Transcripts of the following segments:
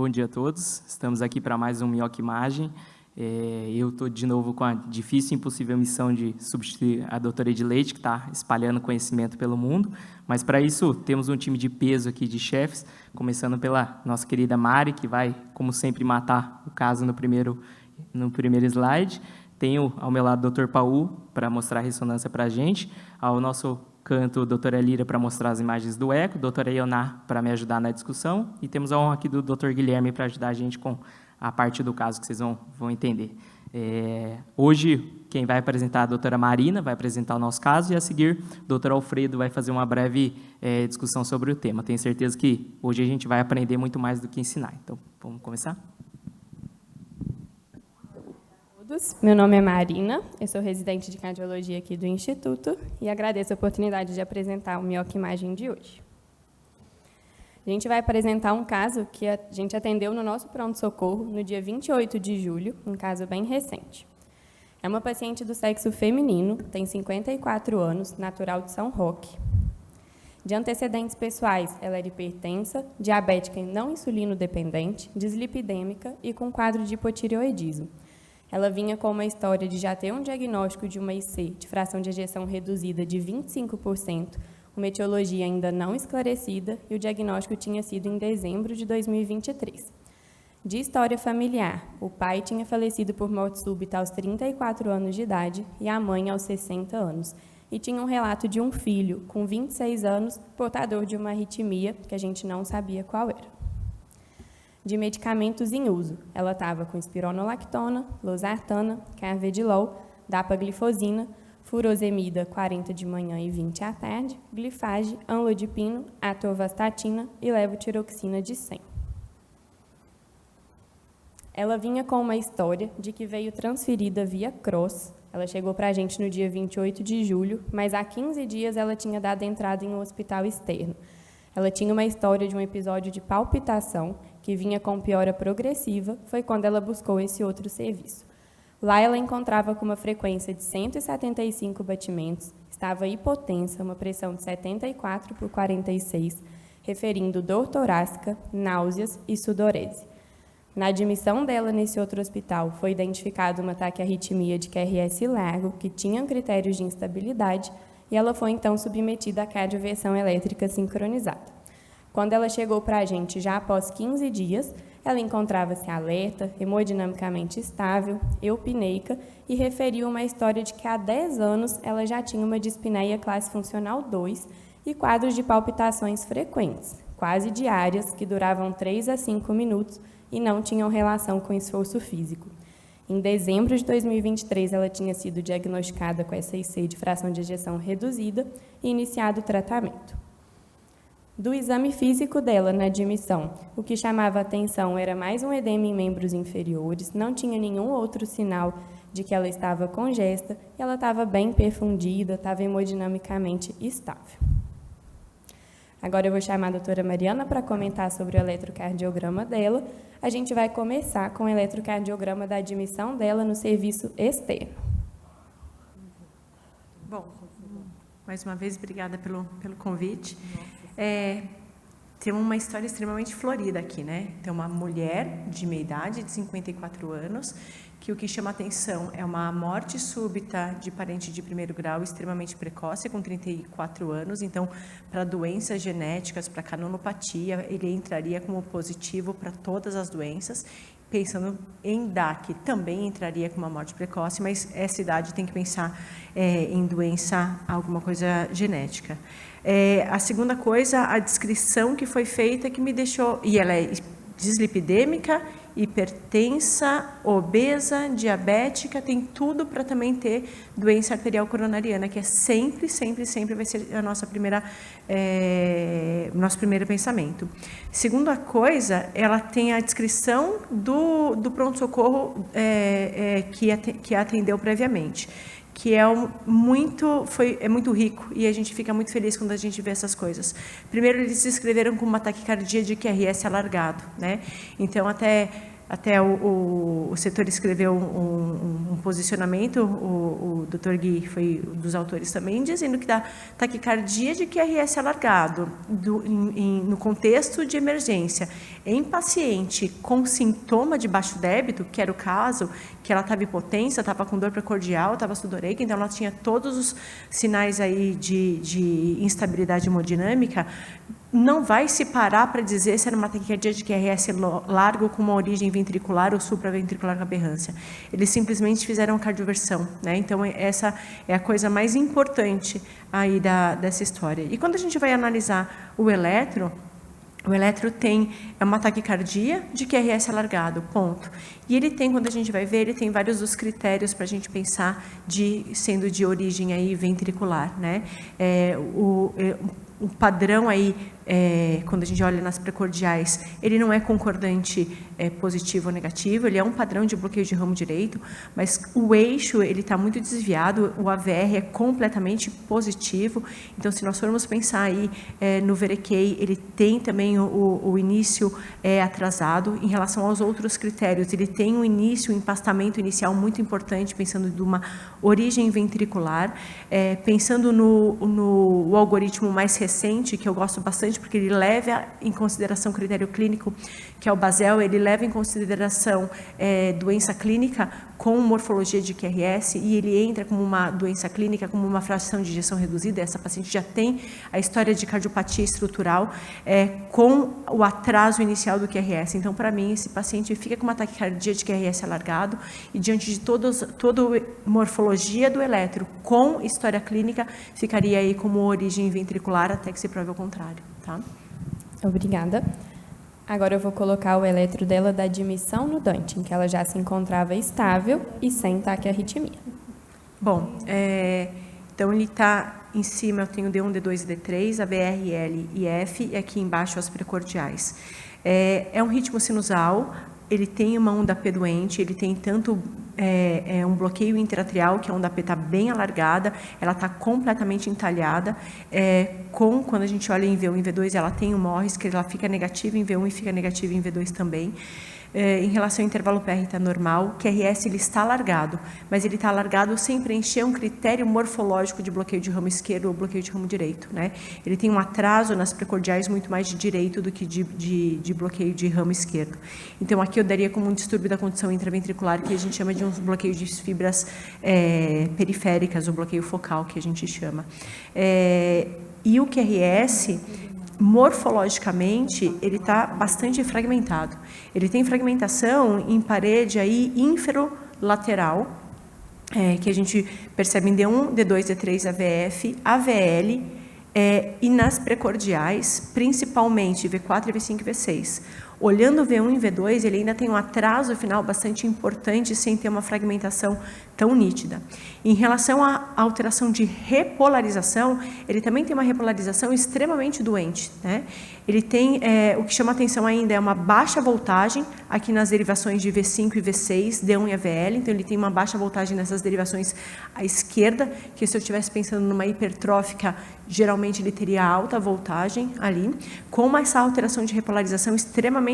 Bom dia a todos. Estamos aqui para mais um Minhoca Imagem. Eu estou de novo com a difícil e impossível missão de substituir a doutora Edileide, que está espalhando conhecimento pelo mundo. Mas, para isso, temos um time de peso aqui de chefes, começando pela nossa querida Mari, que vai, como sempre, matar o caso no primeiro slide. Tenho ao meu lado o Dr. Paul, para mostrar a ressonância para a gente. Ao nosso canto, a doutora Lira, para mostrar as imagens do eco, a doutora Ioná, para me ajudar na discussão, e temos a honra aqui do Dr. Guilherme para ajudar a gente com a parte do caso que vocês vão entender. Hoje, quem vai apresentar é a doutora Marina, vai apresentar o nosso caso, e a seguir, o doutor Alfredo vai fazer uma breve discussão sobre o tema. Tenho certeza que hoje a gente vai aprender muito mais do que ensinar. Então, vamos começar? Meu nome é Marina, eu sou residente de cardiologia aqui do Instituto e agradeço a oportunidade de apresentar o Minhoca Imagem de hoje. A gente vai apresentar um caso que a gente atendeu no nosso pronto-socorro no dia 28 de julho, um caso bem recente. É uma paciente do sexo feminino, tem 54 anos, natural de São Roque. De antecedentes pessoais, ela era hipertensa, diabética e não insulino-dependente, dislipidêmica e com quadro de hipotireoidismo. Ela vinha com uma história de já ter um diagnóstico de uma IC de fração de ejeção reduzida de 25%, uma etiologia ainda não esclarecida, e o diagnóstico tinha sido em dezembro de 2023. De história familiar, o pai tinha falecido por morte súbita aos 34 anos de idade e a mãe aos 60 anos, e tinha um relato de um filho, com 26 anos, portador de uma arritmia, que a gente não sabia qual era. De medicamentos em uso, ela estava com espironolactona, losartana, carvedilol, dapaglifosina, furosemida 40 de manhã e 20 à tarde, glifage, amlodipino, atorvastatina e levotiroxina de 100. Ela vinha com uma história de que veio transferida via CROSS. Ela chegou para a gente no dia 28 de julho, mas há 15 dias ela tinha dado entrada em um hospital externo. Ela tinha uma história de um episódio de palpitação que vinha com piora progressiva, foi quando ela buscou esse outro serviço. Lá ela encontrava com uma frequência de 175 batimentos, estava hipotensa, uma pressão de 74 por 46, referindo dor torácica, náuseas e sudorese. Na admissão dela nesse outro hospital, foi identificado uma taquiarritmia de QRS largo, que tinha critérios de instabilidade, e ela foi, então, submetida à cardioversão elétrica sincronizada. Quando ela chegou para a gente, já após 15 dias, ela encontrava-se alerta, hemodinamicamente estável, eupneica, e referiu uma história de que há 10 anos ela já tinha uma dispneia classe funcional 2 e quadros de palpitações frequentes, quase diárias, que duravam 3 a 5 minutos e não tinham relação com esforço físico. Em dezembro de 2023, ela tinha sido diagnosticada com essa IC de fração de ejeção reduzida e iniciado o tratamento. Do exame físico dela na admissão, o que chamava a atenção era mais um edema em membros inferiores, não tinha nenhum outro sinal de que ela estava congesta, e ela estava bem perfundida, estava hemodinamicamente estável. Agora eu vou chamar a doutora Mariana para comentar sobre o eletrocardiograma dela. A gente vai começar com o eletrocardiograma da admissão dela no serviço externo. Bom, mais uma vez, obrigada pelo convite. Tem uma história extremamente florida aqui, né? Tem uma mulher de meia idade, de 54 anos, que o que chama atenção é uma morte súbita de parente de primeiro grau extremamente precoce, com 34 anos. Então, para doenças genéticas, para canonopatia, ele entraria como positivo para todas as doenças. Pensando em DAC, também entraria com uma morte precoce, mas essa idade tem que pensar em doença, alguma coisa genética. A segunda coisa, a descrição que foi feita, que me deixou... E ela é dislipidêmica, hipertensa, obesa, diabética, tem tudo para também ter doença arterial coronariana, que é sempre vai ser a nossa nosso primeiro pensamento. Segunda coisa, ela tem a descrição do pronto-socorro que atendeu previamente, que é muito rico, e a gente fica muito feliz quando a gente vê essas coisas. Primeiro, eles descreveram como uma taquicardia de QRS alargado, né? Então, até até o setor escreveu um posicionamento, o Dr. Gui foi um dos autores também, dizendo que da taquicardia de QRS alargado, no contexto de emergência, em paciente com sintoma de baixo débito, que era o caso, que ela estava hipotensa, estava com dor precordial, estava sudoreica, então ela tinha todos os sinais aí de instabilidade hemodinâmica, não vai se parar para dizer se era uma taquicardia de QRS largo com uma origem ventricular ou supraventricular com aberrância. Eles simplesmente fizeram cardioversão, né? Então, essa é a coisa mais importante aí dessa história. E quando a gente vai analisar o eletro é uma taquicardia de QRS alargado, ponto. E ele tem, quando a gente vai ver, ele tem vários dos critérios para a gente pensar sendo de origem aí ventricular, né? O padrão aí, quando a gente olha nas precordiais, ele não é concordante positivo ou negativo, ele é um padrão de bloqueio de ramo direito, mas o eixo ele está muito desviado, o AVR é completamente positivo, então se nós formos pensar aí no Verekay, ele tem também o início atrasado em relação aos outros critérios, ele tem um início, um empastamento inicial muito importante, pensando de uma origem ventricular, pensando no algoritmo mais recente, que eu gosto bastante, porque ele leva em consideração o critério clínico, que é o Basel, ele leva em consideração doença clínica com morfologia de QRS, e ele entra como uma doença clínica, como uma fração de ejeção reduzida. Essa paciente já tem a história de cardiopatia estrutural com o atraso inicial do QRS. Então, para mim, esse paciente fica com uma taquicardia de QRS alargado, e diante de toda a morfologia do eletro com história clínica, ficaria aí como origem ventricular até que se prove ao contrário. Tá? Obrigada. Agora eu vou colocar o eletro dela da admissão no Dante, em que ela já se encontrava estável e sem taquiarritmia. Bom, então ele está em cima, eu tenho D1, D2 e D3, ABR, L e F, e aqui embaixo as precordiais. É um ritmo sinusal, ele tem uma onda P doente, ele tem tanto um bloqueio interatrial, que a onda P está bem alargada, ela está completamente entalhada, quando a gente olha em V1 e V2, ela tem um Morris, que ela fica negativa em V1 e fica negativa em V2 também. Em relação ao intervalo PR está normal, QRS ele está alargado, mas ele está alargado sem preencher um critério morfológico de bloqueio de ramo esquerdo ou bloqueio de ramo direito, né? Ele tem um atraso nas precordiais muito mais de direito do que de bloqueio de ramo esquerdo. Então, aqui eu daria como um distúrbio da condição intraventricular, que a gente chama de um bloqueio de fibras periféricas, o bloqueio focal, que a gente chama. E o QRS, morfologicamente, ele está bastante fragmentado. Ele tem fragmentação em parede aí inferolateral, que a gente percebe em D1, D2, D3, AVF, AVL, e nas precordiais, principalmente V4, V5 e V6. Olhando o V1 e V2, ele ainda tem um atraso final bastante importante, sem ter uma fragmentação tão nítida. Em relação à alteração de repolarização, ele também tem uma repolarização extremamente doente, né? Ele tem, o que chama atenção ainda é uma baixa voltagem, aqui nas derivações de V5 e V6, D1 e AVL, então ele tem uma baixa voltagem nessas derivações à esquerda, que se eu estivesse pensando numa hipertrófica, geralmente ele teria alta voltagem ali, com essa alteração de repolarização extremamente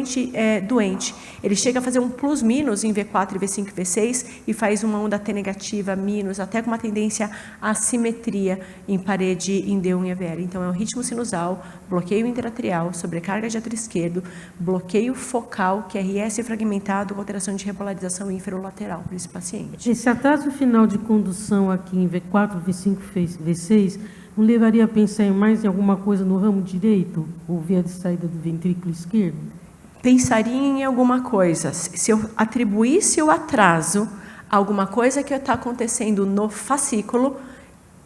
doente. Ele chega a fazer um plus-minus em V4, V5 e V6 e faz uma onda T negativa, minus, até com uma tendência à assimetria em parede em D1 e AVL. Então, é um ritmo sinusal, bloqueio interatrial, sobrecarga de ato esquerdo, bloqueio focal, QRS fragmentado, com alteração de repolarização inferolateral para esse paciente. Esse atraso final de condução aqui em V4, V5, V6, não levaria a pensar mais em alguma coisa no ramo direito, ou via de saída do ventrículo esquerdo? Pensaria em alguma coisa. Se eu atribuísse o atraso a alguma coisa que está acontecendo no fascículo,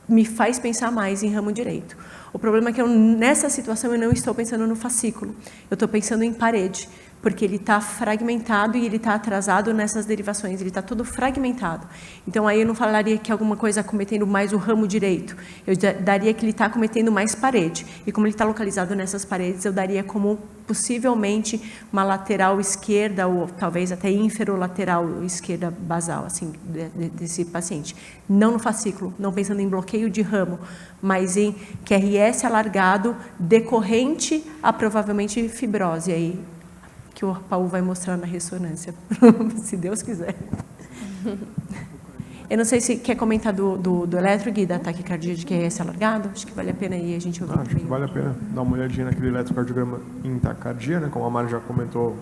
me faz pensar mais em ramo direito. O problema é que nessa situação eu não estou pensando no fascículo, eu estou pensando em parede, porque ele está fragmentado e ele está atrasado nessas derivações, ele está todo fragmentado. Então, aí eu não falaria que alguma coisa cometendo mais o ramo direito, eu daria que ele está cometendo mais parede. E como ele está localizado nessas paredes, eu daria como possivelmente uma lateral esquerda ou talvez até inferolateral esquerda basal, assim, desse paciente. Não no fascículo, não pensando em bloqueio de ramo, mas em QRS alargado decorrente a provavelmente fibrose aí, que o Paul vai mostrar na ressonância, se Deus quiser. Eu não sei se quer comentar do eletro, Gui, da taquicardia de QRS alargado. Acho que vale a pena aí a gente ouvir. Acho que vale a pena dar uma olhadinha naquele eletrocardiograma em taquicardia, né? Como a Mari já comentou,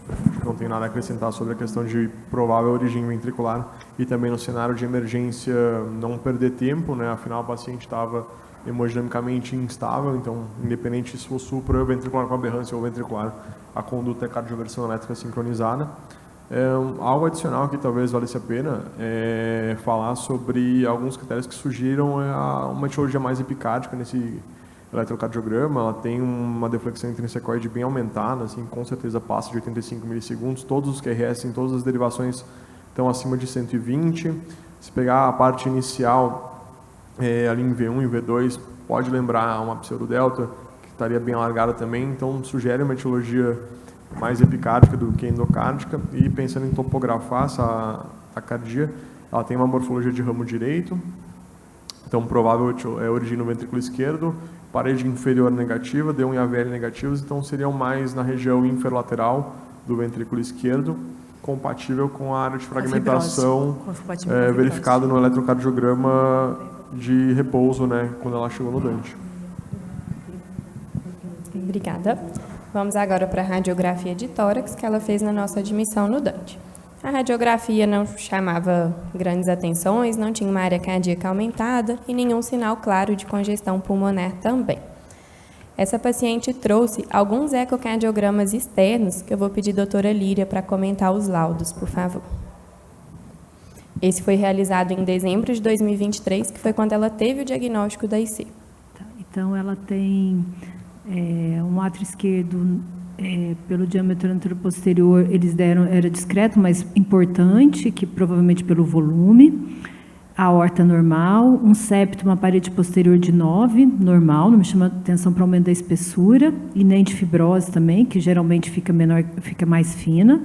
acho que não tem nada a acrescentar sobre a questão de provável origem ventricular e também no cenário de emergência não perder tempo, né? Afinal, a paciente estava hemodinamicamente instável, então, independente se for supraventricular com aberrância ou ventricular, a conduta é cardioversão elétrica sincronizada. Algo adicional que talvez valesse a pena é falar sobre alguns critérios que surgiram uma etiologia mais epicárdica nesse eletrocardiograma. Ela tem uma deflexão intrinsecoide bem aumentada, assim, com certeza passa de 85 milissegundos. Todos os QRS em todas as derivações estão acima de 120. Se pegar a parte inicial, ali em V1 e V2, pode lembrar uma pseudodelta, que estaria bem alargada também. Então, sugere uma etiologia mais epicárdica do que endocárdica. E pensando em topografar essa taquicardia, ela tem uma morfologia de ramo direito, então provável origem no ventrículo esquerdo, parede inferior negativa, D1 e AVL negativos, então seriam mais na região inferolateral do ventrículo esquerdo, compatível com a área de fragmentação verificada no eletrocardiograma de repouso, né, quando ela chegou no Dante. Obrigada. Vamos agora para a radiografia de tórax que ela fez na nossa admissão no Dante. A radiografia não chamava grandes atenções, não tinha uma área cardíaca aumentada e nenhum sinal claro de congestão pulmonar também. Essa paciente trouxe alguns ecocardiogramas externos, que eu vou pedir a doutora Líria para comentar os laudos, por favor. Esse foi realizado em dezembro de 2023, que foi quando ela teve o diagnóstico da IC. Então, ela tem um átrio esquerdo pelo diâmetro anteroposterior, eles deram, era discreto, mas importante, que provavelmente pelo volume, a aorta normal, um septo, uma parede posterior de 9, normal, não me chama atenção para o aumento da espessura, e nem de fibrose também, que geralmente fica menor, fica mais fina.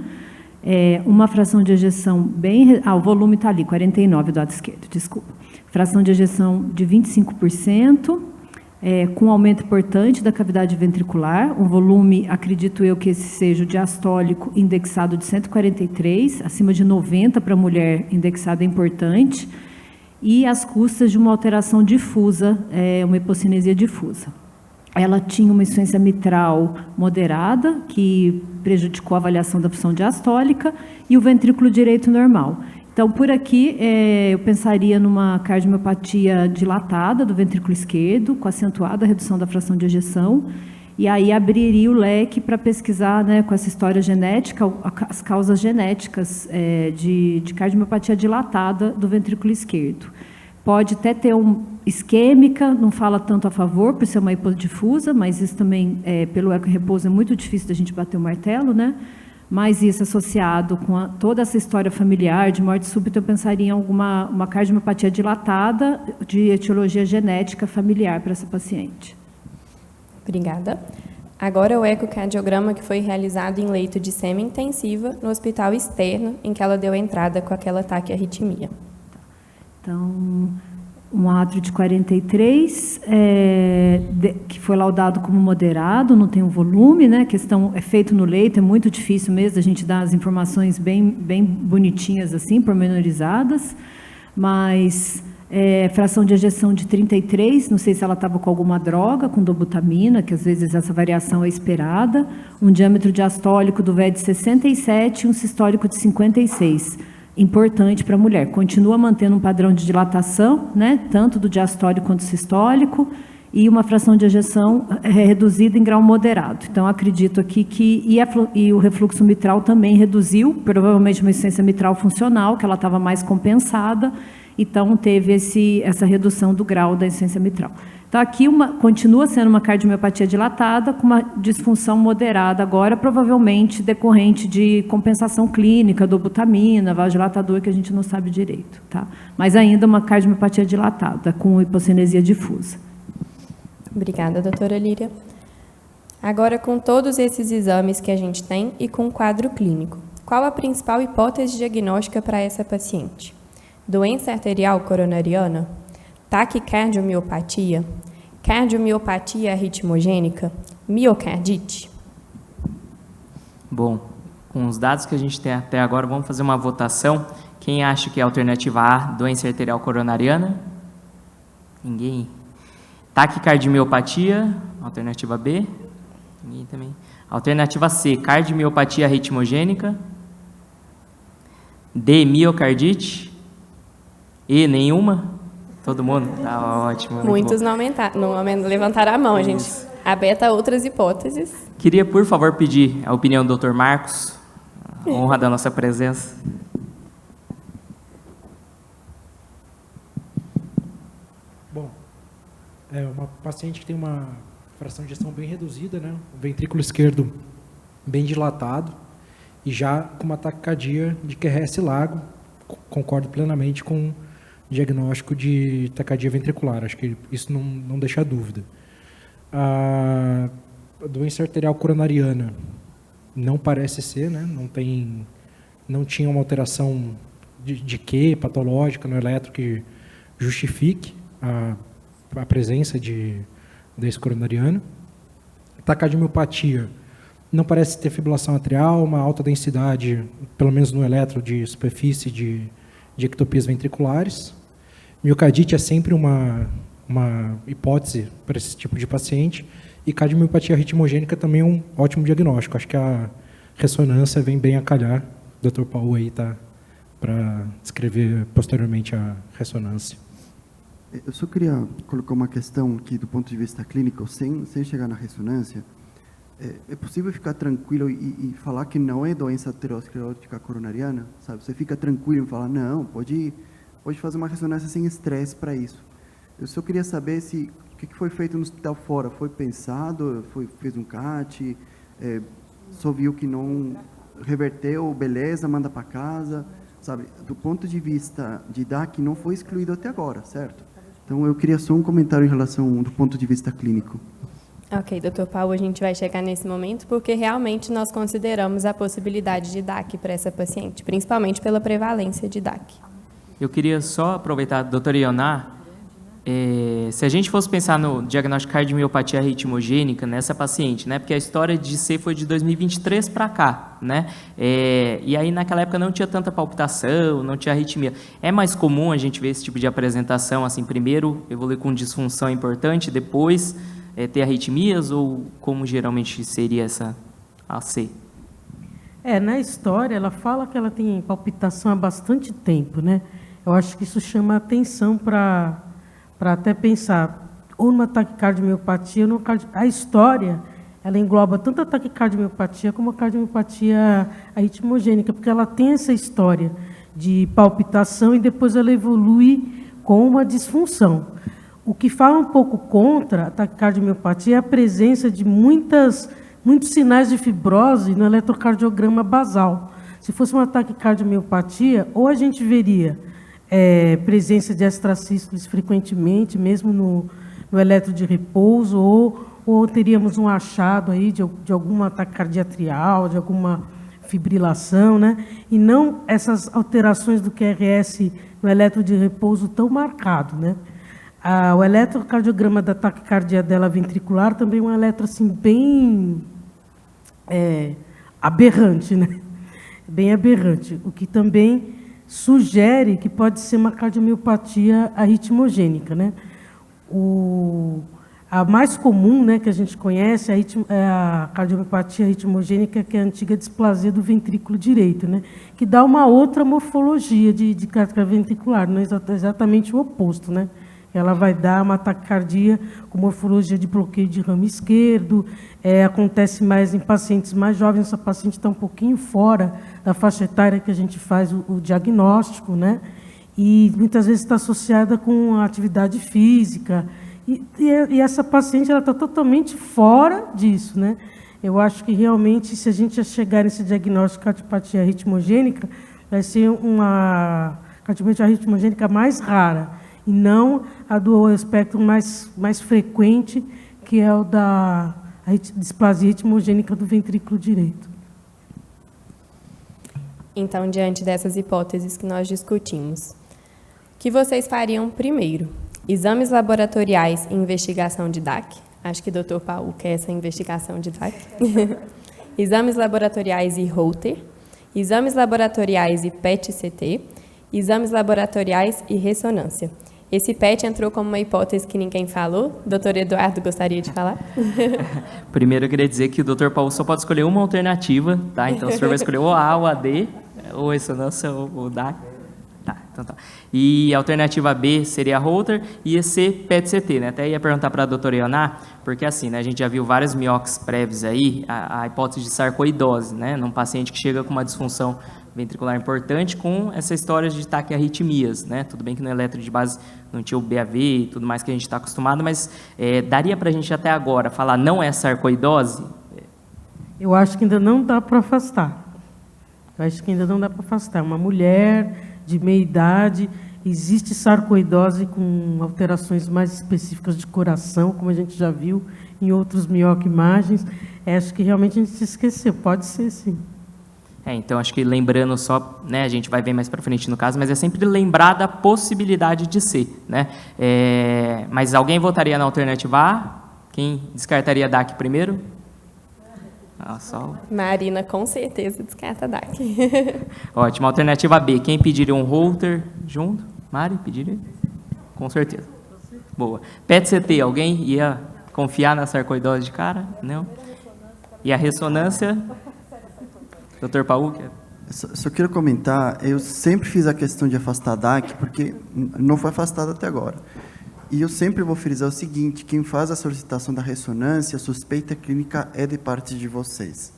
Uma fração de ejeção bem... o volume está ali, 49 do lado esquerdo, desculpa. Fração de ejeção de 25%, com um aumento importante da cavidade ventricular, um volume, acredito eu que esse seja o diastólico indexado de 143, acima de 90 para mulher indexado é importante, e às custas de uma alteração difusa, uma hipocinesia difusa. Ela tinha uma insuficiência mitral moderada, que prejudicou a avaliação da função diastólica, e o ventrículo direito normal. Então, por aqui, eu pensaria numa cardiomiopatia dilatada do ventrículo esquerdo, com acentuada redução da fração de ejeção, e aí abriria o leque para pesquisar, né, com essa história genética, as causas genéticas de cardiomiopatia dilatada do ventrículo esquerdo. Pode até ter isquêmica, não fala tanto a favor, por ser uma hipodifusa, mas isso também, pelo eco-repouso, é muito difícil da gente bater o martelo, né? Mas isso associado com toda essa história familiar de morte súbita, eu pensaria em uma cardiomiopatia dilatada de etiologia genética familiar para essa paciente. Obrigada. Agora o ecocardiograma que foi realizado em leito de semi-intensiva no hospital externo, em que ela deu entrada com aquela taquiarritmia. Então, um átrio de 43, que foi laudado como moderado, não tem um volume, né? A questão é feito no leito, é muito difícil mesmo a gente dar as informações bem bonitinhas, assim, pormenorizadas, mas fração de ejeção de 33, não sei se ela estava com alguma droga, com dobutamina, que às vezes essa variação é esperada, um diâmetro diastólico do VE de 67 e um sistólico de 56. Importante para a mulher. Continua mantendo um padrão de dilatação, né, tanto do diastólico quanto do sistólico, e uma fração de ejeção reduzida em grau moderado. Então, acredito aqui que... E o refluxo mitral também reduziu, provavelmente uma insuficiência mitral funcional, que ela estava mais compensada, então teve essa redução do grau da insuficiência mitral. Então, aqui continua sendo uma cardiomiopatia dilatada com uma disfunção moderada agora, provavelmente decorrente de compensação clínica, dobutamina, vasodilatador, que a gente não sabe direito, tá? Mas ainda uma cardiomiopatia dilatada, com hipocinesia difusa. Obrigada, doutora Líria. Agora, com todos esses exames que a gente tem e com o quadro clínico, qual a principal hipótese diagnóstica para essa paciente? Doença arterial coronariana? Taquicardiomiopatia, cardiomiopatia arritmogênica, miocardite? Bom, com os dados que a gente tem até agora, vamos fazer uma votação. Quem acha que é a alternativa A, doença arterial coronariana? Ninguém. Taquicardiopatia, alternativa B? Ninguém também. Alternativa C, cardiomiopatia ritmogênica. D, miocardite. E, nenhuma? Todo mundo? Tá ótimo. Muitos não levantaram a mão, gente. Aberta a outras hipóteses. Queria, por favor, pedir a opinião do Dr. Marcos. A honra da nossa presença. Bom, é uma paciente que tem uma fração de ejeção bem reduzida, né? O ventrículo esquerdo bem dilatado e já com uma taquicardia de QRS largo. Concordo plenamente com o diagnóstico de taquicardia ventricular. Acho que isso não deixa dúvida. A doença arterial coronariana não parece ser, né? Não tinha uma alteração de Q patológica no eletro que justifique a presença de doença coronariana. Taquicardiopatia não parece ter fibrilação atrial, uma alta densidade, pelo menos no eletro, de superfície de ectopias ventriculares. Miocardite é sempre uma hipótese para esse tipo de paciente. E cardiomiopatia ritmogênica também é um ótimo diagnóstico. Acho que a ressonância vem bem a calhar. O Dr. Paulo aí está para descrever posteriormente a ressonância. Eu só queria colocar uma questão aqui do ponto de vista clínico, sem chegar na ressonância. É possível ficar tranquilo e falar que não é doença aterosclerótica coronariana? Sabe? Você fica tranquilo e fala, não, pode fazer uma ressonância sem estresse para isso. Eu só queria saber se o que foi feito no hospital fora. Foi pensado, fez um CAT, só viu que não reverteu, beleza, manda para casa, sabe? Do ponto de vista de DAC, não foi excluído até agora, certo? Então, eu queria só um comentário em relação do ponto de vista clínico. Ok, doutor Paulo, a gente vai chegar nesse momento porque realmente nós consideramos a possibilidade de DAC para essa paciente, principalmente pela prevalência de DAC. Eu queria só aproveitar, doutora Ioná, se a gente fosse pensar no diagnóstico de cardiomiopatia ritmogênica nessa paciente, né, porque a história de C foi de 2023 para cá, né, e aí naquela época não tinha tanta palpitação, não tinha arritmia. É mais comum a gente ver esse tipo de apresentação, assim, primeiro evoluir com disfunção importante, depois ter arritmias, ou como geralmente seria essa AC? Na história, ela fala que ela tem palpitação há bastante tempo, né? Eu acho que isso chama a atenção para até pensar, ou numa taquicardiopatia, ou a história, ela engloba tanto a taquicardiopatia como a cardiomiopatia arritmogênica, porque ela tem essa história de palpitação e depois ela evolui com uma disfunção. O que fala um pouco contra a taquicardiopatia é a presença de muitos sinais de fibrose no eletrocardiograma basal. Se fosse uma taquicardiopatia, ou a gente veria presença de extrasístoles frequentemente, mesmo no eletro de repouso, ou teríamos um achado aí de alguma taquicardia atrial, de alguma fibrilação, né? E não essas alterações do QRS no eletro de repouso tão marcado, né? O eletrocardiograma da taquicardia dela ventricular também é um eletro assim, bem aberrante, né? Bem aberrante, o que também sugere que pode ser uma cardiomiopatia arritmogênica, né? A mais comum, né, que a gente conhece é a cardiomiopatia arritmogênica, que é a antiga displasia do ventrículo direito, né? Que dá uma outra morfologia de taquicardia ventricular, não é exatamente o oposto, né? Ela vai dar uma taquicardia com morfologia de bloqueio de ramo esquerdo, acontece mais em pacientes mais jovens, essa paciente está um pouquinho fora da faixa etária que a gente faz o diagnóstico, né? E muitas vezes está associada com a atividade física, e essa paciente ela está totalmente fora disso, né? Eu acho que realmente, se a gente chegar nesse diagnóstico de cardiopatia arritmogênica, vai ser uma cardiopatia arritmogênica mais rara, e não a do espectro mais frequente, que é o da displasia ritmogênica do ventrículo direito. Então, diante dessas hipóteses que nós discutimos, o que vocês fariam primeiro? Exames laboratoriais e investigação de DAC? Acho que o Dr. Paulo quer essa investigação de DAC. exames laboratoriais e Holter, exames laboratoriais e PET-CT, exames laboratoriais e ressonância. Esse PET entrou como uma hipótese que ninguém falou. Doutor Eduardo, gostaria de falar? Primeiro, eu queria dizer que o Dr. Paulo só pode escolher uma alternativa, tá? Então, o senhor vai escolher ou A, ou a D, ou ressonância, ou o DAC. Tá, então tá. E a alternativa B seria a Holter e a C, PET-CT, né? Até ia perguntar para a doutora Ioná, porque assim, né, a gente já viu vários miocs prévios aí, a hipótese de sarcoidose, né? Num paciente que chega com uma disfunção ventricular importante com essa história de taquiarritmias, né? Tudo bem que no eletro de base não tinha o BAV e tudo mais que a gente está acostumado, mas daria para a gente até agora falar não é sarcoidose? Eu acho que ainda não dá para afastar. Uma mulher de meia idade, existe sarcoidose com alterações mais específicas de coração, como a gente já viu em outros mioc-imagens. Acho que realmente a gente se esqueceu. Pode ser, sim. Então, acho que lembrando só, né, a gente vai ver mais para frente no caso, mas é sempre lembrar da possibilidade de ser, né? Mas alguém votaria na alternativa A? Quem descartaria DAC primeiro? Marina, com certeza, descarta DAC. Ótimo. Alternativa B, quem pediria um Holter junto? Mari, pediria? Com certeza. Boa. PET-CT, alguém ia confiar na sarcoidose de cara? Não? E a ressonância? Dr. Paulo? Só quero comentar, eu sempre fiz a questão de afastar a DAC, porque não foi afastado até agora. E eu sempre vou frisar o seguinte, quem faz a solicitação da ressonância, a suspeita clínica é de parte de vocês.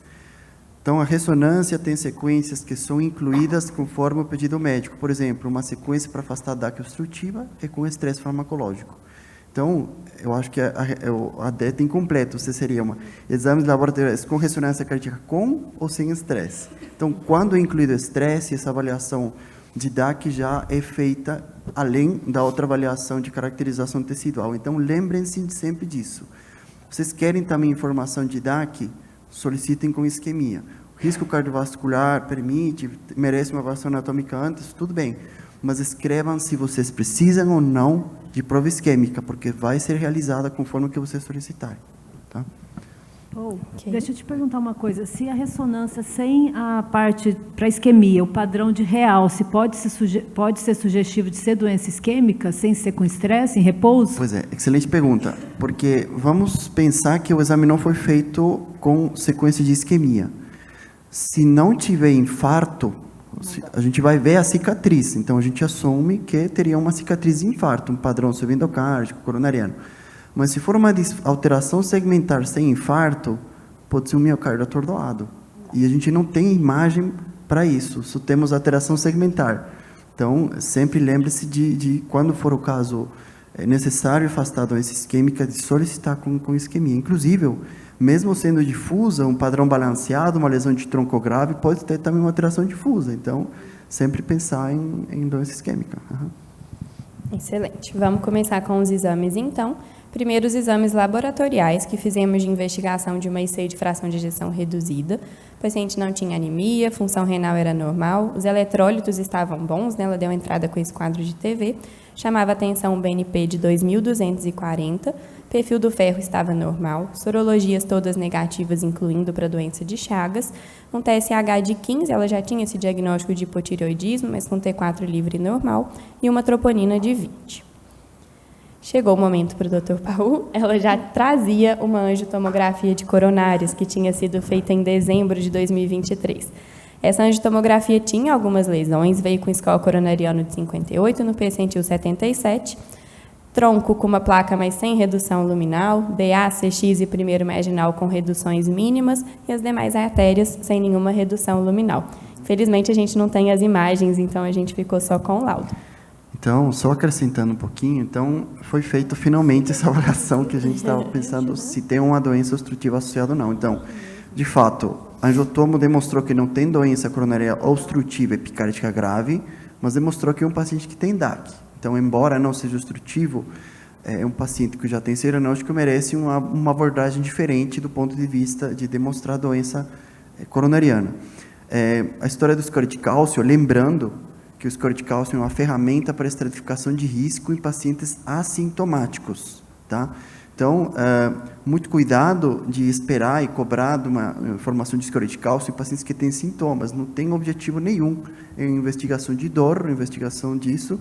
Então, a ressonância tem sequências que são incluídas conforme o pedido médico. Por exemplo, uma sequência para afastar a DAC obstrutiva é com estresse farmacológico. Então, eu acho que a dieta incompleta, você seria exames laboratoriais com ressonância cardíaca com ou sem estresse. Então, quando é incluído estresse, essa avaliação de DAC já é feita além da outra avaliação de caracterização tecidual. Então, lembrem-se sempre disso. Vocês querem também informação de DAC? Solicitem com isquemia. O risco cardiovascular permite, merece uma avaliação anatômica antes, tudo bem. Mas escrevam se vocês precisam ou não de prova isquêmica, porque vai ser realizada conforme o que vocês solicitarem. Tá? Okay. Deixa eu te perguntar uma coisa. Se a ressonância sem a parte para isquemia, o padrão de realce, pode ser sugestivo de ser doença isquêmica, sem ser com estresse, em repouso? Pois é, excelente pergunta. Porque vamos pensar que o exame não foi feito com sequência de isquemia. Se não tiver infarto, a gente vai ver a cicatriz, então a gente assume que teria uma cicatriz de infarto, um padrão subendocárdico, coronariano. Mas se for uma alteração segmentar sem infarto, pode ser um miocárdio atordoado. E a gente não tem imagem para isso, só temos alteração segmentar. Então, sempre lembre-se de quando for o caso necessário afastar a doença isquêmica, de solicitar com isquemia. Inclusive, mesmo sendo difusa, um padrão balanceado, uma lesão de tronco grave, pode ter também uma alteração difusa. Então, sempre pensar em doença isquêmica. Uhum. Excelente. Vamos começar com os exames, então. Primeiro, os exames laboratoriais, que fizemos de investigação de uma IC de fração de ejeção reduzida. O paciente não tinha anemia, função renal era normal, os eletrólitos estavam bons, né? Ela deu entrada com esse quadro de TV. Chamava atenção um BNP de 2.240, perfil do ferro estava normal, sorologias todas negativas, incluindo para a doença de Chagas, um TSH de 15, ela já tinha esse diagnóstico de hipotireoidismo, mas com T4 livre normal, e uma troponina de 20. Chegou o momento para o Dr. Paulo, ela já trazia uma angiotomografia de coronárias, que tinha sido feita em dezembro de 2023. Essa angiotomografia tinha algumas lesões, veio com score coronariano de 58, no percentil 77, tronco com uma placa, mas sem redução luminal, BA, CX e primeiro marginal com reduções mínimas, e as demais artérias sem nenhuma redução luminal. Infelizmente, a gente não tem as imagens, então a gente ficou só com o laudo. Então, só acrescentando um pouquinho, então foi feita finalmente essa avaliação que a gente estava pensando se tem uma doença obstrutiva associada ou não. Então, de fato, a angiotomo demonstrou que não tem doença coronariana obstrutiva epicárdica grave, mas demonstrou que é um paciente que tem DAC. Então, embora não seja obstrutivo, é um paciente que já tem diagnóstico, merece uma abordagem diferente do ponto de vista de demonstrar doença coronariana. A história do score de cálcio, lembrando que o score de cálcio é uma ferramenta para estratificação de risco em pacientes assintomáticos, tá? Então, muito cuidado de esperar e cobrar de uma informação de escória de cálcio em pacientes que têm sintomas. Não tem objetivo nenhum em investigação de dor, investigação disso,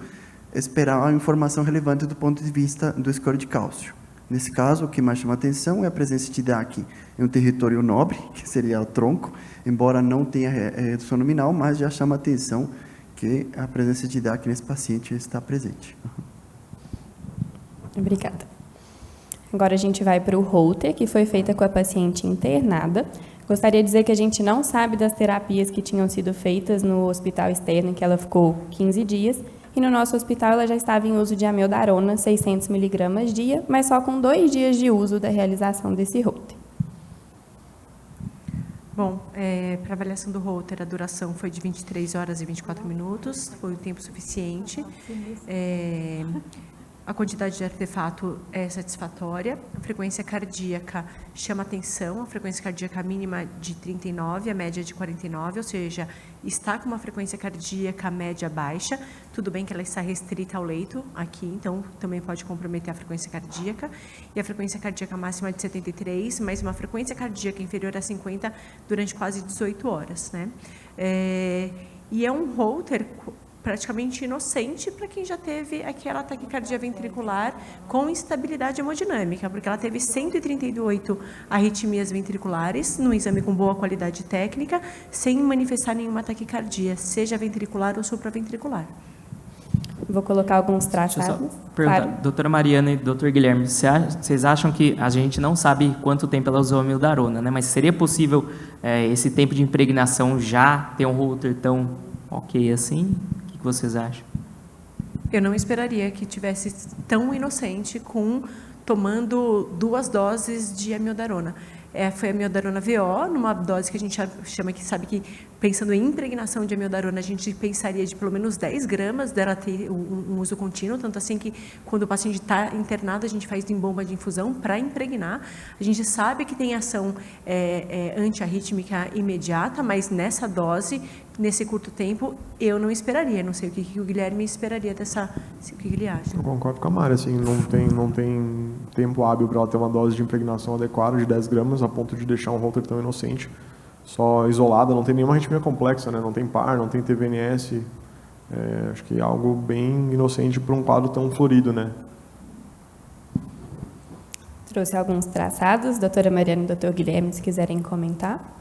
esperar a informação relevante do ponto de vista do escória de cálcio. Nesse caso, o que mais chama atenção é a presença de DAC em um território nobre, que seria o tronco, embora não tenha redução nominal, mas já chama atenção que a presença de DAC nesse paciente está presente. Obrigada. Agora a gente vai para o Holter, que foi feita com a paciente internada. Gostaria de dizer que a gente não sabe das terapias que tinham sido feitas no hospital externo, em que ela ficou 15 dias, e no nosso hospital ela já estava em uso de amiodarona, 600 mg dia, mas só com 2 dias de uso da realização desse Holter. Bom, para avaliação do Holter, a duração foi de 23 horas e 24 minutos, foi o tempo suficiente. A quantidade de artefato é satisfatória, a frequência cardíaca chama atenção, a frequência cardíaca mínima de 39, a média de 49, ou seja, está com uma frequência cardíaca média baixa, tudo bem que ela está restrita ao leito aqui, então também pode comprometer a frequência cardíaca, e a frequência cardíaca máxima de 73, mas uma frequência cardíaca inferior a 50 durante quase 18 horas, né? E é um Holter praticamente inocente para quem já teve aquela taquicardia ventricular com instabilidade hemodinâmica, porque ela teve 138 arritmias ventriculares no exame com boa qualidade técnica, sem manifestar nenhuma taquicardia, seja ventricular ou supraventricular. Vou colocar alguns traçados. Deixa eu só perguntar, claro. Doutora Mariana e doutor Guilherme, vocês acham que a gente não sabe quanto tempo ela usou a amiodarona, né? Mas seria possível esse tempo de impregnação já ter um Holter tão ok assim? O que vocês acham? Eu não esperaria que tivesse tão inocente tomando 2 doses de amiodarona. Foi a amiodarona VO, numa dose que a gente chama que sabe que, pensando em impregnação de amiodarona, a gente pensaria de pelo menos 10 gramas dela ter um uso contínuo, tanto assim que quando o paciente está internado, a gente faz em bomba de infusão para impregnar. A gente sabe que tem ação antiarrítmica imediata, mas nessa dose, nesse curto tempo, eu não esperaria. Não sei o que o Guilherme esperaria o que ele acha. Eu concordo com a Mari, assim, não tem tempo hábil para ela ter uma dose de impregnação adequada de 10 gramas, a ponto de deixar um Holter tão inocente, só isolada, não tem nenhuma arritmia complexa, né? Não tem PAR, não tem TVNS, acho que é algo bem inocente para um quadro tão florido, né? Trouxe alguns traçados, doutora Mariana e doutor Guilherme, se quiserem comentar.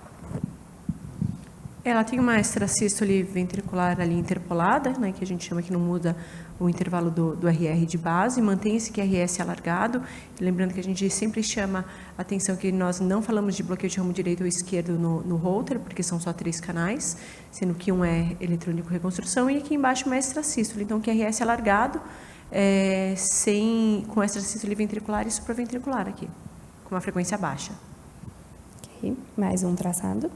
Ela tem uma extrasístole ventricular ali interpolada, né, que a gente chama que não muda o intervalo do RR de base, mantém esse QRS alargado. E lembrando que a gente sempre chama a atenção que nós não falamos de bloqueio de ramo direito ou esquerdo no Holter, porque são só 3 canais, sendo que um é eletrônico reconstrução e aqui embaixo uma extrasístole. Então, QRS alargado, com extrasístole ventricular e supraventricular aqui, com uma frequência baixa. Ok, mais um traçado.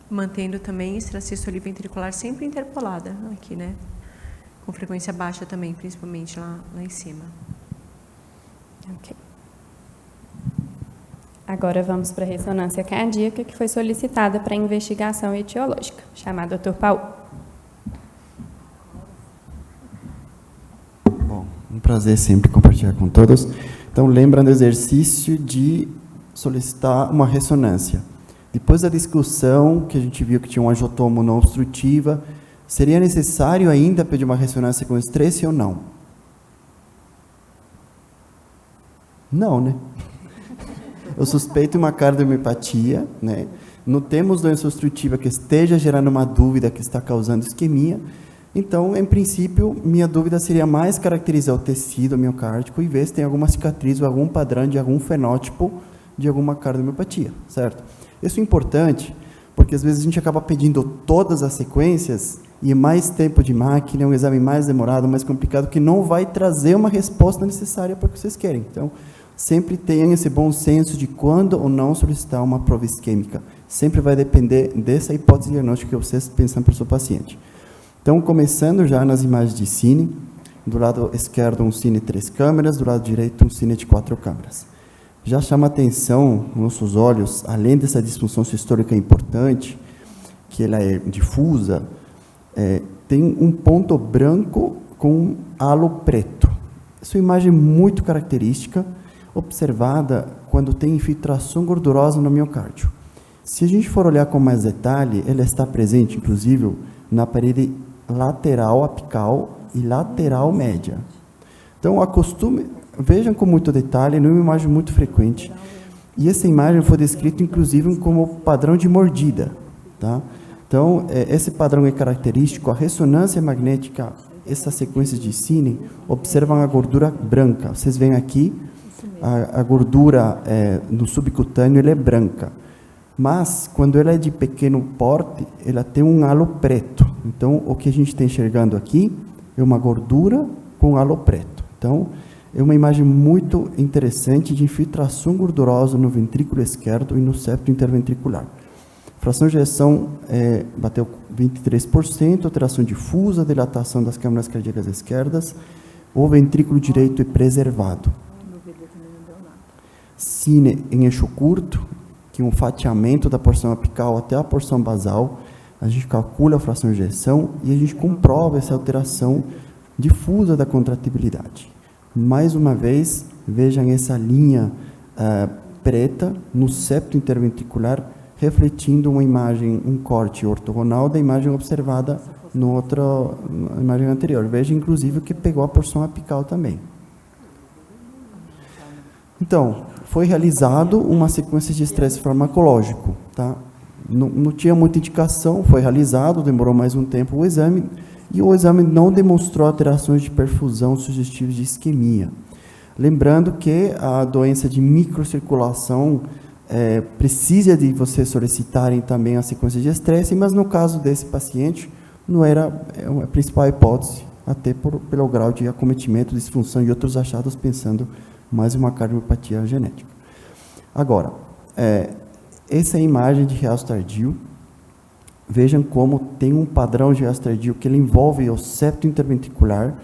Mantendo também extrasístole ventricular sempre interpolada aqui, né? Com frequência baixa também, principalmente lá em cima. Ok. Agora vamos para a ressonância cardíaca, que foi solicitada para investigação etiológica. Chamar Dr. Paulo. Bom, um prazer sempre compartilhar com todos. Então, lembra do exercício de solicitar uma ressonância. Depois da discussão, que a gente viu que tinha um angiotomo não obstrutiva, seria necessário ainda pedir uma ressonância com estresse ou não? Não, né? Eu suspeito uma cardiomiopatia, né? Não temos doença obstrutiva que esteja gerando uma dúvida que está causando isquemia. Então, em princípio, minha dúvida seria mais caracterizar o tecido miocárdico e ver se tem alguma cicatriz ou algum padrão de algum fenótipo de alguma cardiomiopatia, certo? Isso é importante, porque às vezes a gente acaba pedindo todas as sequências e mais tempo de máquina, é um exame mais demorado, mais complicado, que não vai trazer uma resposta necessária para o que vocês querem. Então, sempre tenham esse bom senso de quando ou não solicitar uma prova isquêmica. Sempre vai depender dessa hipótese diagnóstica que vocês pensam para o seu paciente. Então, começando já nas imagens de cine, do lado esquerdo um cine 3 câmeras, do lado direito um cine de 4 câmeras. Já chama atenção nossos olhos, além dessa disfunção sistólica importante, que ela é difusa, tem um ponto branco com halo preto. Essa é uma imagem muito característica. observada quando tem infiltração gordurosa no miocárdio. Se a gente for olhar com mais detalhe, ela está presente, inclusive, na parede lateral apical e lateral média. Então, vejam com muito detalhe, não é uma imagem muito frequente. E essa imagem foi descrita, inclusive, como padrão de mordida. Tá? Então, esse padrão é característico. A ressonância magnética, essas sequências de Cine, observam a gordura branca. Vocês veem aqui, a gordura no subcutâneo ela é branca. Mas, quando ela é de pequeno porte, ela tem um halo preto. Então, o que a gente está enxergando aqui é uma gordura com halo preto. Então, é uma imagem muito interessante de infiltração gordurosa no ventrículo esquerdo e no septo interventricular. Fração de ejeção bateu 23%, alteração difusa, dilatação das câmaras cardíacas esquerdas. O ventrículo direito é preservado. Cine em eixo curto, que é um fatiamento da porção apical até a porção basal. A gente calcula a fração de ejeção e a gente comprova essa alteração difusa da contratibilidade. Mais uma vez, vejam essa linha preta no septo interventricular, refletindo uma imagem, um corte ortogonal da imagem observada na imagem anterior. Veja, inclusive, que pegou a porção apical também. Então, foi realizado uma sequência de estresse farmacológico. Tá? Não tinha muita indicação, foi realizado, demorou mais um tempo o exame, e o exame não demonstrou alterações de perfusão sugestivas de isquemia. Lembrando que a doença de microcirculação precisa de vocês solicitarem também a sequência de estresse, mas no caso desse paciente, não era a principal hipótese, até pelo grau de acometimento, disfunção e outros achados, pensando mais uma cardiopatia genética. Agora, essa é a imagem de realce tardio. Vejam como tem um padrão de realce tardio que ele envolve o septo interventricular,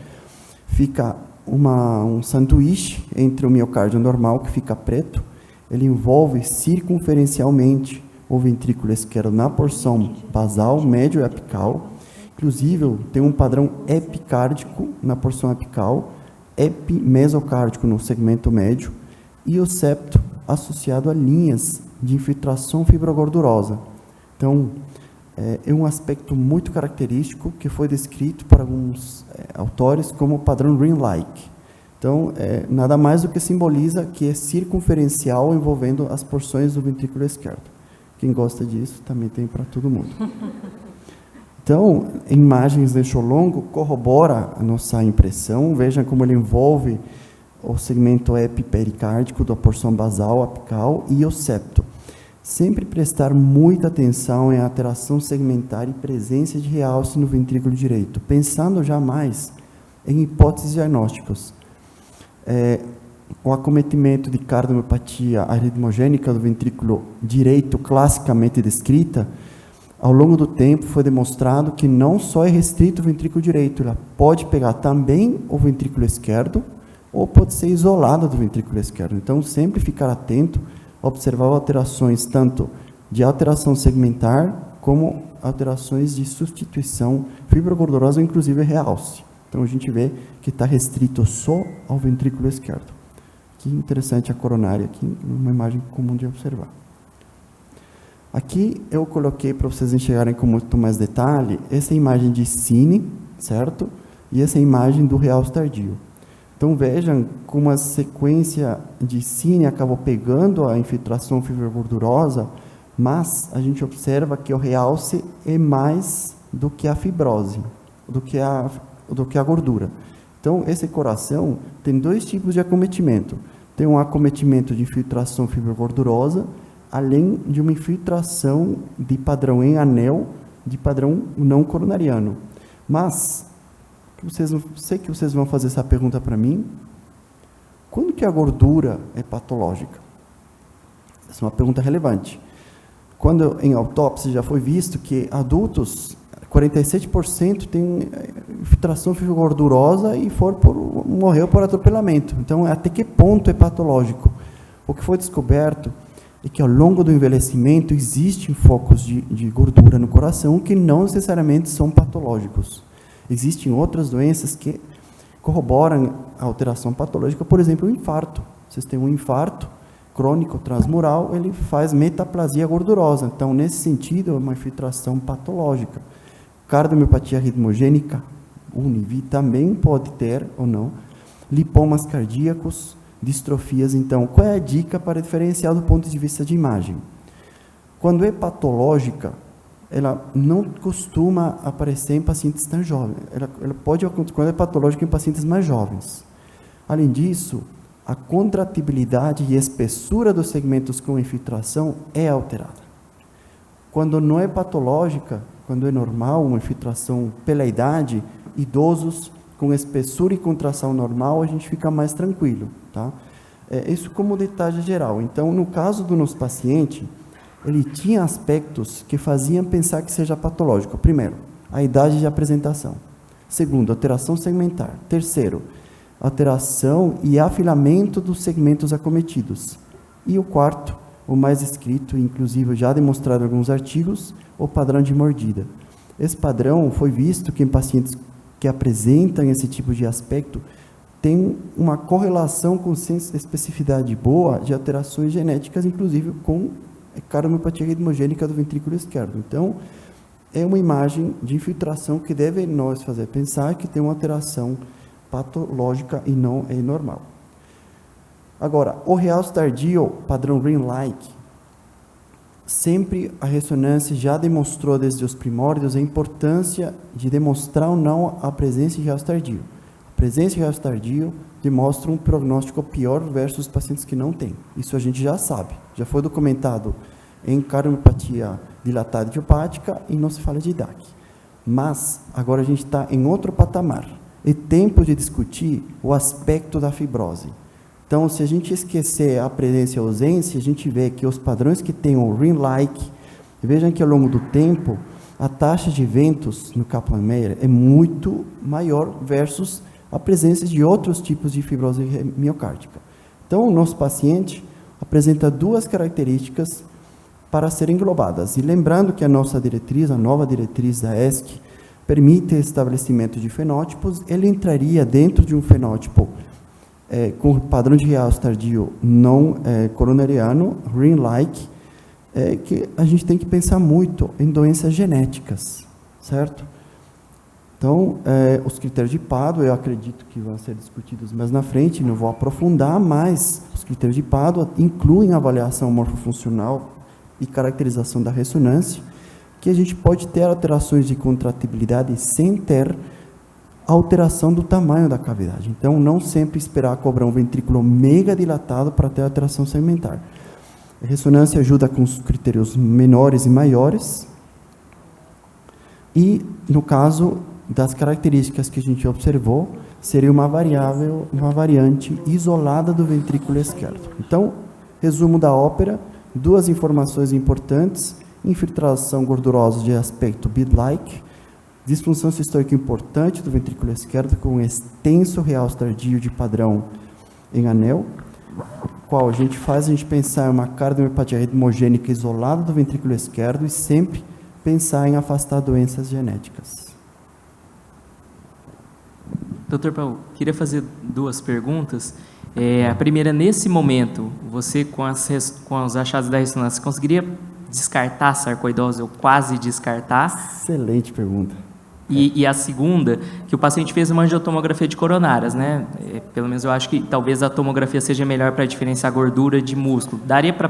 fica um sanduíche entre o miocárdio normal, que fica preto, ele envolve circunferencialmente o ventrículo esquerdo na porção basal, médio e apical, inclusive tem um padrão epicárdico na porção apical, epimesocárdico no segmento médio, e o septo associado a linhas de infiltração fibrogordurosa. Então, é um aspecto muito característico que foi descrito por alguns autores como padrão Ring-like. Então, nada mais do que simboliza que é circunferencial envolvendo as porções do ventrículo esquerdo. Quem gosta disso também tem para todo mundo. Então, em imagens de eixo longo, corrobora a nossa impressão. Vejam como ele envolve o segmento epipericárdico da porção basal, apical e o septo. Sempre prestar muita atenção em alteração segmentar e presença de realce no ventrículo direito, pensando jamais em hipóteses diagnósticas. O acometimento de cardiomiopatia arritmogênica do ventrículo direito, classicamente descrita, ao longo do tempo foi demonstrado que não só é restrito o ventrículo direito, ela pode pegar também o ventrículo esquerdo, ou pode ser isolada do ventrículo esquerdo. Então, sempre ficar atento, observar alterações tanto de alteração segmentar, como alterações de substituição fibrogordurosa, inclusive realce. Então, a gente vê que está restrito só ao ventrículo esquerdo. Que interessante a coronária aqui, uma imagem comum de observar. Aqui eu coloquei para vocês enxergarem com muito mais detalhe essa imagem de Cine, certo? E essa imagem do realce tardio. Então vejam como a sequência de Cine acabou pegando a infiltração fibrogordurosa, mas a gente observa que o realce é mais do que a fibrose, do que a gordura. Então esse coração tem dois tipos de acometimento. Tem um acometimento de infiltração fibrogordurosa, além de uma infiltração de padrão em anel, de padrão não coronariano. Mas, sei que vocês vão fazer essa pergunta para mim, quando que a gordura é patológica? Essa é uma pergunta relevante. Quando em autópsia já foi visto que adultos, 47% têm infiltração fibrogordurosa e morreu por atropelamento. Então, até que ponto é patológico? O que foi descoberto é que ao longo do envelhecimento existem focos de gordura no coração que não necessariamente são patológicos. Existem outras doenças que corroboram a alteração patológica, por exemplo, o infarto, Vocês têm um infarto crônico transmural, ele faz metaplasia gordurosa. Então, nesse sentido, é uma infiltração patológica. Cardiomiopatia ritmogênica, UNIVI, também pode ter ou não. Lipomas cardíacos, distrofias. Então, qual é a dica para diferenciar do ponto de vista de imagem? Quando é patológica, ela não costuma aparecer em pacientes tão jovens. Ela pode acontecer quando é patológica em pacientes mais jovens. Além disso, a contratibilidade e espessura dos segmentos com infiltração é alterada. Quando não é patológica, quando é normal, uma infiltração pela idade, idosos com espessura e contração normal, a gente fica mais tranquilo, tá? Isso como detalhe geral. Então, no caso do nosso paciente, ele tinha aspectos que faziam pensar que seja patológico. Primeiro, a idade de apresentação. Segundo, alteração segmentar. Terceiro, alteração e afilamento dos segmentos acometidos. E o quarto, o mais escrito, inclusive já demonstrado em alguns artigos, o padrão de mordida. Esse padrão foi visto que em pacientes que apresentam esse tipo de aspecto tem uma correlação com especificidade boa de alterações genéticas, inclusive com cardiomiopatia ritmogênica do ventrículo esquerdo. Então, é uma imagem de infiltração que deve nos fazer pensar que tem uma alteração patológica e não é normal. Agora, o realce tardio, padrão Ring-like, sempre a ressonância já demonstrou desde os primórdios a importância de demonstrar ou não a presença de realce tardio. A presença de realce tardio demonstra um prognóstico pior versus pacientes que não têm. Isso a gente já sabe. Já foi documentado em cardiomiopatia dilatada idiopática e não se fala de DAC. Mas, agora a gente está em outro patamar. É tempo de discutir o aspecto da fibrose. Então, se a gente esquecer a presença e a ausência, a gente vê que os padrões que têm o Ring-like, vejam que ao longo do tempo, a taxa de eventos no Kaplan-Meier é muito maior versus a presença de outros tipos de fibrose miocárdica. Então, o nosso paciente apresenta duas características para serem englobadas. E lembrando que a nossa diretriz, a nova diretriz da ESC, permite estabelecimento de fenótipos, ele entraria dentro de um fenótipo com padrão de realce tardio não coronariano, Ring-like, que a gente tem que pensar muito em doenças genéticas, certo? Então, os critérios de Padua, eu acredito que vão ser discutidos mais na frente, não vou aprofundar, mas os critérios de Padua incluem a avaliação morfofuncional e caracterização da ressonância, que a gente pode ter alterações de contratibilidade sem ter alteração do tamanho da cavidade. Então, não sempre esperar cobrar um ventrículo mega dilatado para ter alteração segmentar. A ressonância ajuda com os critérios menores e maiores. E, no caso das características que a gente observou, seria uma variante isolada do ventrículo esquerdo. Então, resumo da ópera, duas informações importantes: infiltração gordurosa de aspecto bead-like, disfunção sistólica importante do ventrículo esquerdo com extenso realce tardio de padrão em anel, qual a gente pensar em uma cardiomiopatia ritmogênica isolada do ventrículo esquerdo e sempre pensar em afastar doenças genéticas. Dr. Paulo, queria fazer duas perguntas. A primeira, nesse momento, você com os achados da ressonância, conseguiria descartar a sarcoidose ou quase descartar? Excelente pergunta. E a segunda, que o paciente fez uma angiotomografia de coronárias, né? Pelo menos eu acho que talvez a tomografia seja melhor para diferenciar gordura de músculo. Daria para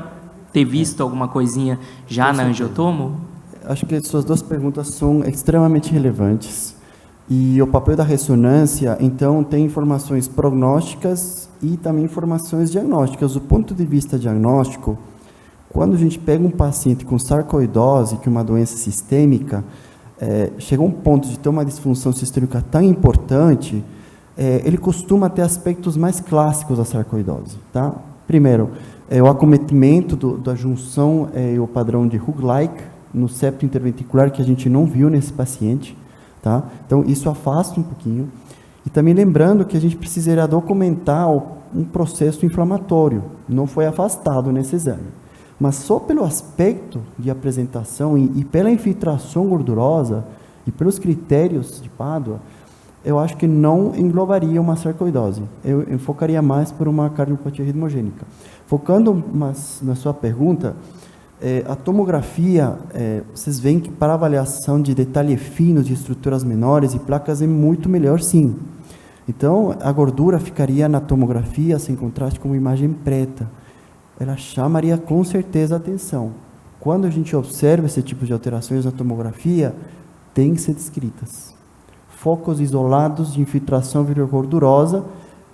ter visto alguma coisinha já na angiotomo? Acho que suas duas perguntas são extremamente relevantes. E o papel da ressonância, então, tem informações prognósticas e também informações diagnósticas. Do ponto de vista diagnóstico, quando a gente pega um paciente com sarcoidose, que é uma doença sistêmica, chega a um ponto de ter uma disfunção sistêmica tão importante, ele costuma ter aspectos mais clássicos da sarcoidose. Tá? Primeiro, o acometimento da junção e o padrão de Hug-like no septo interventricular, que a gente não viu nesse paciente. Tá? Então, isso afasta um pouquinho. E também lembrando que a gente precisaria documentar um processo inflamatório. Não foi afastado nesse exame. Mas só pelo aspecto de apresentação e pela infiltração gordurosa e pelos critérios de Padua, eu acho que não englobaria uma sarcoidose. Eu enfocaria mais por uma cardiopatia ritmogênica. Focando na sua pergunta, a tomografia, vocês veem que para avaliação de detalhes finos, de estruturas menores e placas é muito melhor, sim. Então, a gordura ficaria na tomografia, sem contraste, com uma imagem preta. Ela chamaria com certeza a atenção. Quando a gente observa esse tipo de alterações na tomografia, tem que ser descritas. Focos isolados de infiltração gordurosa,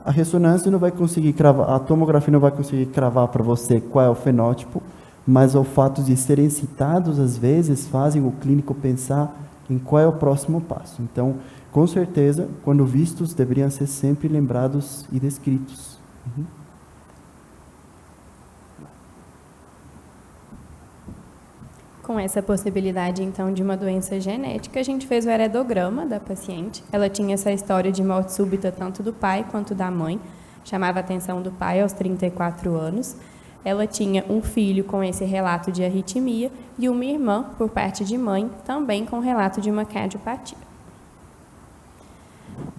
a ressonância não vai conseguir cravar, a tomografia não vai conseguir cravar para você qual é o fenótipo, mas o fato de serem citados, às vezes, fazem o clínico pensar em qual é o próximo passo. Então, com certeza, quando vistos, deveriam ser sempre lembrados e descritos. Uhum. Com essa possibilidade, então, de uma doença genética, a gente fez o heredograma da paciente. Ela tinha essa história de morte súbita tanto do pai quanto da mãe. Chamava a atenção do pai aos 34 anos. Ela tinha um filho com esse relato de arritmia e uma irmã, por parte de mãe, também com relato de uma cardiopatia.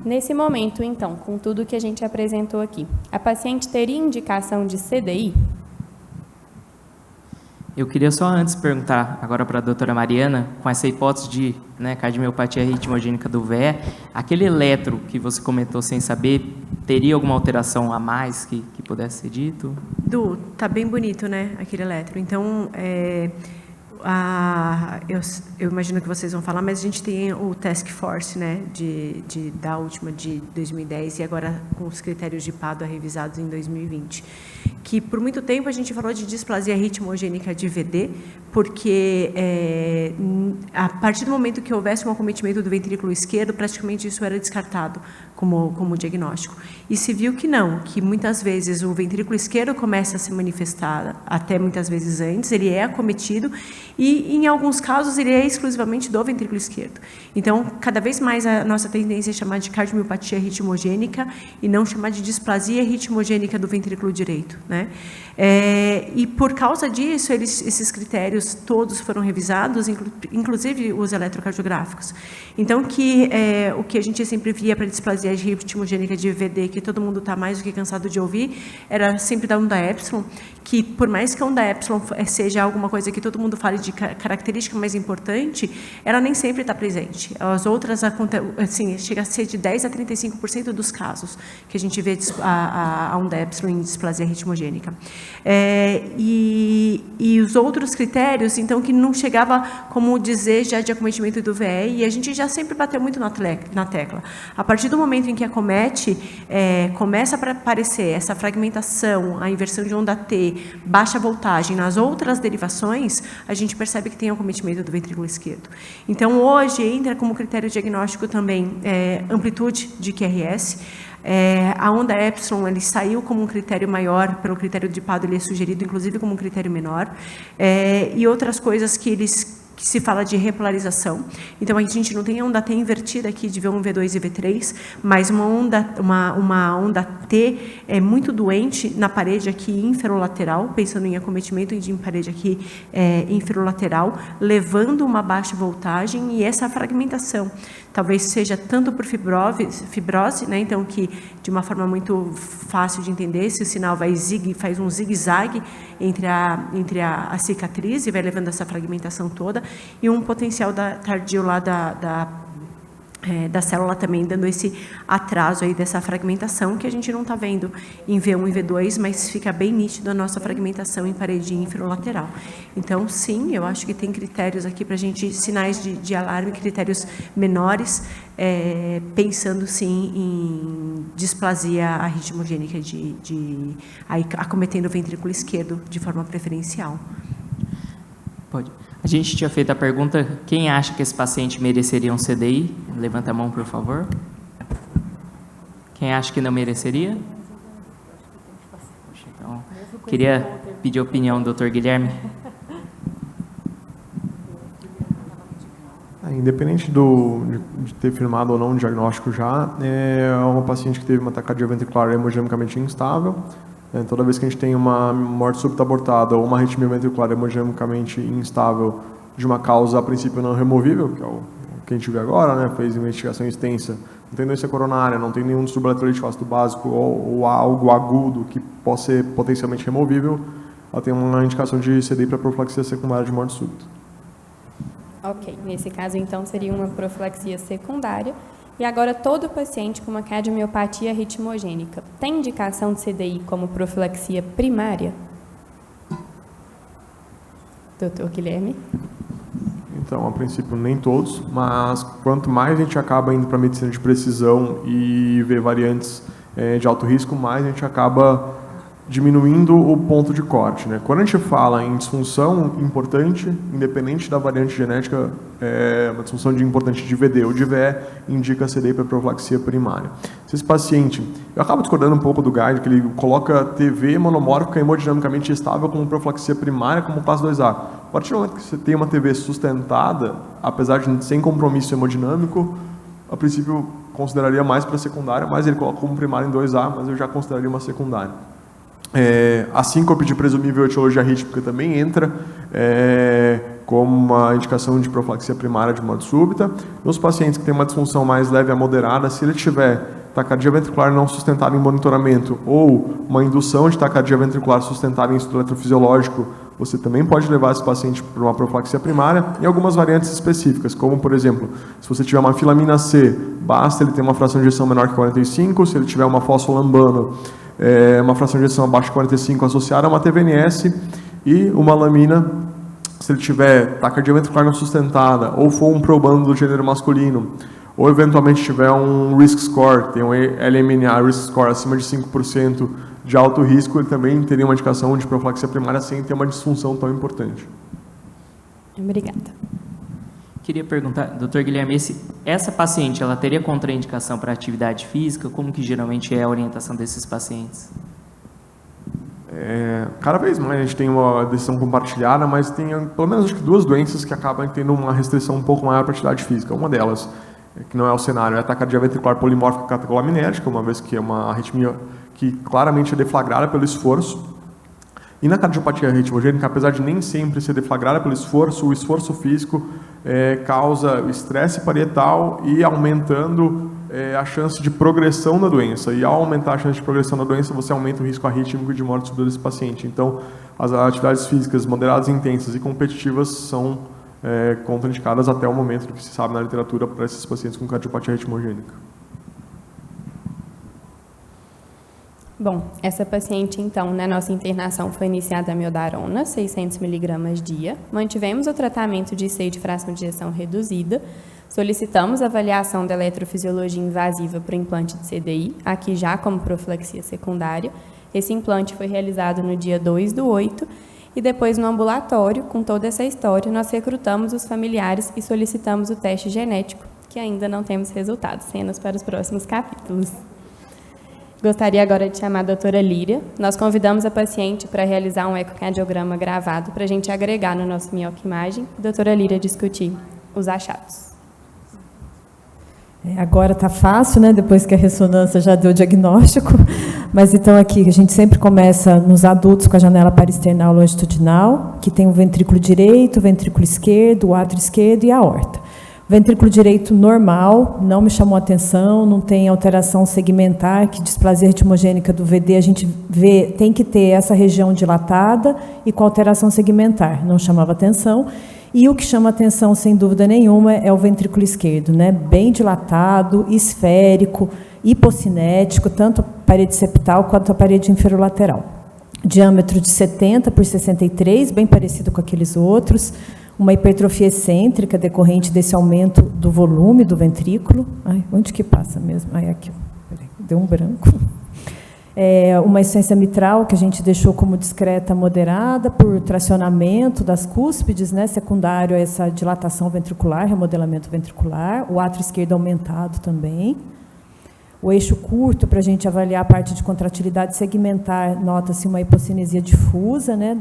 Nesse momento, então, com tudo que a gente apresentou aqui, a paciente teria indicação de CDI? Eu queria só antes perguntar agora para a doutora Mariana, com essa hipótese de cardiomiopatia ritmogênica do VE, aquele eletro que você comentou sem saber, teria alguma alteração a mais que pudesse ser dito? Du, tá bem bonito, né, aquele eletro. Então, eu imagino que vocês vão falar, mas a gente tem o Task Force, né, da última de 2010 e agora com os critérios de PADA revisados em 2020. Que por muito tempo a gente falou de displasia ritmogênica de VD, porque a partir do momento que houvesse um acometimento do ventrículo esquerdo, praticamente isso era descartado como diagnóstico. E se viu que não, que muitas vezes o ventrículo esquerdo começa a se manifestar, até muitas vezes antes, ele é acometido e, em alguns casos, ele é exclusivamente do ventrículo esquerdo. Então, cada vez mais a nossa tendência é chamar de cardiomiopatia ritmogênica e não chamar de displasia ritmogênica do ventrículo direito, né? E por causa disso, esses critérios todos foram revisados, inclusive os eletrocardiográficos. Então, o que a gente sempre via para displasia ritmogênica de VD, que todo mundo está mais do que cansado de ouvir, era sempre da onda epsilon, que por mais que a onda epsilon seja alguma coisa que todo mundo fale de característica mais importante, ela nem sempre está presente. As outras, assim, chega a ser de 10% a 35% dos casos que a gente vê a onda epsilon em displasia ritmogênica. E os outros critérios, então, que não chegava como dizer já de acometimento do VE, e a gente já sempre bateu muito na tecla. A partir do momento em que acomete, começa a aparecer essa fragmentação, a inversão de onda T, baixa voltagem nas outras derivações, a gente percebe que tem acometimento do ventrículo esquerdo. Então, hoje, entra como critério diagnóstico também amplitude de QRS. A onda epsilon, ele saiu como um critério maior, pelo critério de PADO ele é sugerido, inclusive, como um critério menor, e outras coisas que se fala de repolarização. Então, a gente não tem a onda T invertida aqui de V1, V2 e V3, mas uma onda T muito doente na parede aqui inferolateral, pensando em acometimento de parede aqui inferolateral, levando uma baixa voltagem e essa fragmentação. Talvez seja tanto por fibrose, né? Então, que de uma forma muito fácil de entender, se o sinal faz um zigue-zague entre a cicatriz e vai levando essa fragmentação toda, e um potencial tardio lá da célula também, dando esse atraso aí dessa fragmentação, que a gente não está vendo em V1 e V2, mas fica bem nítido a nossa fragmentação em parede inferolateral. Então, sim, eu acho que tem critérios aqui para a gente, sinais de alarme, critérios menores, pensando, sim, em displasia arritmogênica aí, acometendo o ventrículo esquerdo de forma preferencial. Pode. A gente tinha feito a pergunta, quem acha que esse paciente mereceria um CDI? Levanta a mão, por favor. Quem acha que não mereceria? Então, queria pedir a opinião do Dr. Guilherme. Independente de ter firmado ou não um diagnóstico já, é uma paciente que teve uma taquicardia ventricular hemodinamicamente instável. Toda vez que a gente tem uma morte súbita abortada ou uma arritmia ventricular hemodinamicamente instável de uma causa, a princípio, não removível, que é o que a gente vê agora, né? Fez investigação extensa, não tem doença coronária, não tem nenhum distúrbio eletrolítico ácido básico ou algo agudo que possa ser potencialmente removível, ela tem uma indicação de CDI para profilaxia secundária de morte súbita. Ok, nesse caso, então, seria uma profilaxia secundária. E agora, todo paciente com uma cardiomiopatia ritmogênica tem indicação de CDI como profilaxia primária? Doutor Guilherme? Então, a princípio, nem todos, mas quanto mais a gente acaba indo para a medicina de precisão e ver variantes de alto risco, mais a gente acaba diminuindo o ponto de corte, né? Quando a gente fala em disfunção importante, independente da variante genética, uma disfunção importante de VD ou de VE, indica CDI para profilaxia primária. Se esse paciente, eu acabo discordando um pouco do guide, que ele coloca TV monomórfica hemodinamicamente estável como profilaxia primária, como classe 2A. A partir do momento que você tem uma TV sustentada, apesar de sem compromisso hemodinâmico, a princípio consideraria mais para secundária, mas ele coloca como primária em 2A, mas eu já consideraria uma secundária. A síncope de presumível etiologia arrítmica também entra como uma indicação de profilaxia primária de morte súbita. Nos pacientes que têm uma disfunção mais leve a moderada, se ele tiver taquicardia ventricular não sustentada em monitoramento ou uma indução de taquicardia ventricular sustentada em estudo eletrofisiológico, você também pode levar esse paciente para uma profilaxia primária em algumas variantes específicas, como, por exemplo, se você tiver uma filamina C, basta ele ter uma fração de ejeção menor que 45, se ele tiver uma fosfolambano, uma fração de ejeção abaixo de 45 associada a uma TVNS e uma lamina, se ele tiver taquicardia ventricular não sustentada ou for um probando do gênero masculino, ou eventualmente tiver um risk score, tem um LMNA risk score acima de 5% de alto risco, ele também teria uma indicação de profilaxia primária sem ter uma disfunção tão importante. Obrigada. Queria perguntar, doutor Guilherme, essa paciente, ela teria contraindicação para atividade física? Como que geralmente é a orientação desses pacientes? Cada vez mais a gente tem uma decisão compartilhada, mas tem pelo menos acho que 2 doenças que acabam tendo uma restrição um pouco maior para atividade física. Uma delas, que não é o cenário, é a taquicardia ventricular polimórfica catecolaminérgica, uma vez que é uma arritmia que claramente é deflagrada pelo esforço. E na cardiopatia ritmogênica, apesar de nem sempre ser deflagrada pelo esforço, o esforço físico causa estresse parietal e aumentando a chance de progressão da doença. E ao aumentar a chance de progressão da doença, você aumenta o risco arrítmico de morte súbita desse paciente. Então, as atividades físicas moderadas, intensas e competitivas são contraindicadas até o momento do que se sabe na literatura para esses pacientes com cardiopatia ritmogênica. Bom, essa paciente, então, na nossa internação foi iniciada a amiodarona, 600 mg dia. Mantivemos o tratamento de IC de fração de ejeção reduzida. Solicitamos a avaliação da eletrofisiologia invasiva para o implante de CDI, aqui já como profilaxia secundária. Esse implante foi realizado no dia 2/8 e depois no ambulatório, com toda essa história, nós recrutamos os familiares e solicitamos o teste genético, que ainda não temos resultados, cenas para os próximos capítulos. Gostaria agora de chamar a doutora Líria. Nós convidamos a paciente para realizar um ecocardiograma gravado para a gente agregar no nosso mioquimagem. Doutora Líria, discutir os achados. Agora está fácil, né? Depois que a ressonância já deu o diagnóstico. Mas então aqui a gente sempre começa nos adultos com a janela parasternal longitudinal, que tem o ventrículo direito, o ventrículo esquerdo, o átrio esquerdo e a aorta. Ventrículo direito normal, não me chamou a atenção, não tem alteração segmentar, que displasia ritmogênica do VD, a gente vê, tem que ter essa região dilatada e com alteração segmentar, não chamava atenção. E o que chama atenção, sem dúvida nenhuma, é o ventrículo esquerdo, né? Bem dilatado, esférico, hipocinético, tanto a parede septal quanto a parede inferolateral. Diâmetro de 70 por 63, bem parecido com aqueles outros. Uma hipertrofia excêntrica decorrente desse aumento do volume do ventrículo. Ai, onde que passa mesmo? Ai, aqui. Peraí, deu um branco. Uma essência mitral que a gente deixou como discreta moderada por tracionamento das cúspides, né, secundário a essa dilatação ventricular, remodelamento ventricular. O átrio esquerdo aumentado também. O eixo curto, para a gente avaliar a parte de contratilidade segmentar, nota-se uma hipocinesia difusa, né,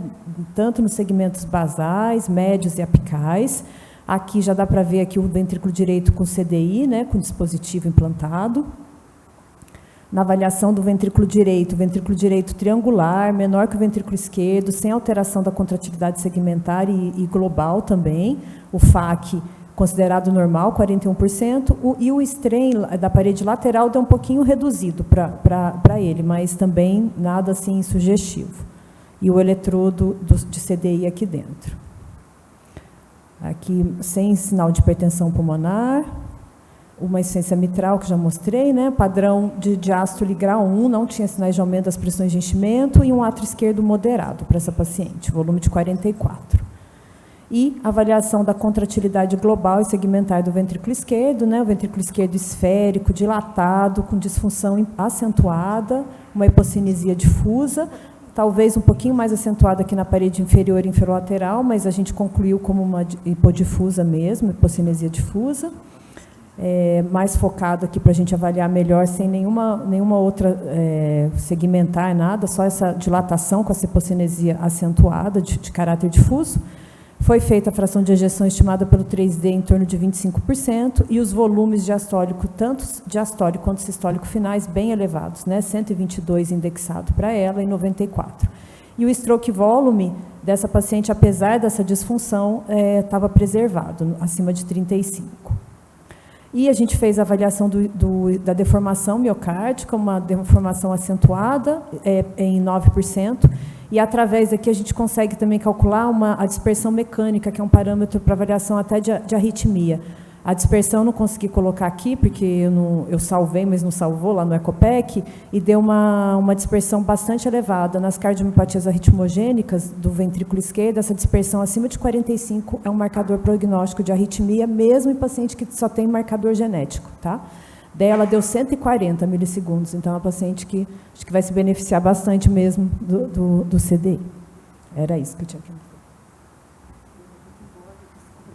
tanto nos segmentos basais, médios e apicais. Aqui já dá para ver aqui o ventrículo direito com CDI, né, com dispositivo implantado. Na avaliação do ventrículo direito triangular, menor que o ventrículo esquerdo, sem alteração da contratilidade segmentar e global também. O FAC considerado normal, 41%, e o strain da parede lateral deu um pouquinho reduzido para ele, mas também nada assim sugestivo. E o eletrodo de CDI aqui dentro. Aqui, sem sinal de hipertensão pulmonar, uma insuficiência mitral, que já mostrei, né? Padrão de diástole grau 1, não tinha sinais de aumento das pressões de enchimento, e um átrio esquerdo moderado para essa paciente, volume de 44. E avaliação da contratilidade global e segmentar do ventrículo esquerdo, né? O ventrículo esquerdo esférico, dilatado, com disfunção acentuada, uma hipocinesia difusa, talvez um pouquinho mais acentuada aqui na parede inferior e inferolateral, mas a gente concluiu como uma hipodifusa mesmo, hipocinesia difusa. Mais focado aqui para a gente avaliar melhor, sem nenhuma outra segmentar, nada, só essa dilatação com essa hipocinesia acentuada, de caráter difuso. Foi feita a fração de ejeção estimada pelo 3D em torno de 25%, e os volumes diastólico, tanto diastólico quanto sistólico finais, bem elevados, né? 122 indexado para ela e 94. E o stroke volume dessa paciente, apesar dessa disfunção, estava preservado, acima de 35. E a gente fez a avaliação da deformação miocárdica, uma deformação acentuada em 9%, e através daqui a gente consegue também calcular a dispersão mecânica, que é um parâmetro para avaliação até de arritmia. A dispersão eu não consegui colocar aqui, porque eu salvei, mas não salvou lá no ECOPEC, e deu uma dispersão bastante elevada. Nas cardiomiopatias arritmogênicas do ventrículo esquerdo, essa dispersão acima de 45 é um marcador prognóstico de arritmia, mesmo em paciente que só tem marcador genético. Tá? Dela deu 140 milissegundos, então é uma paciente que acho que vai se beneficiar bastante mesmo do CDI. Era isso que eu tinha que dizer.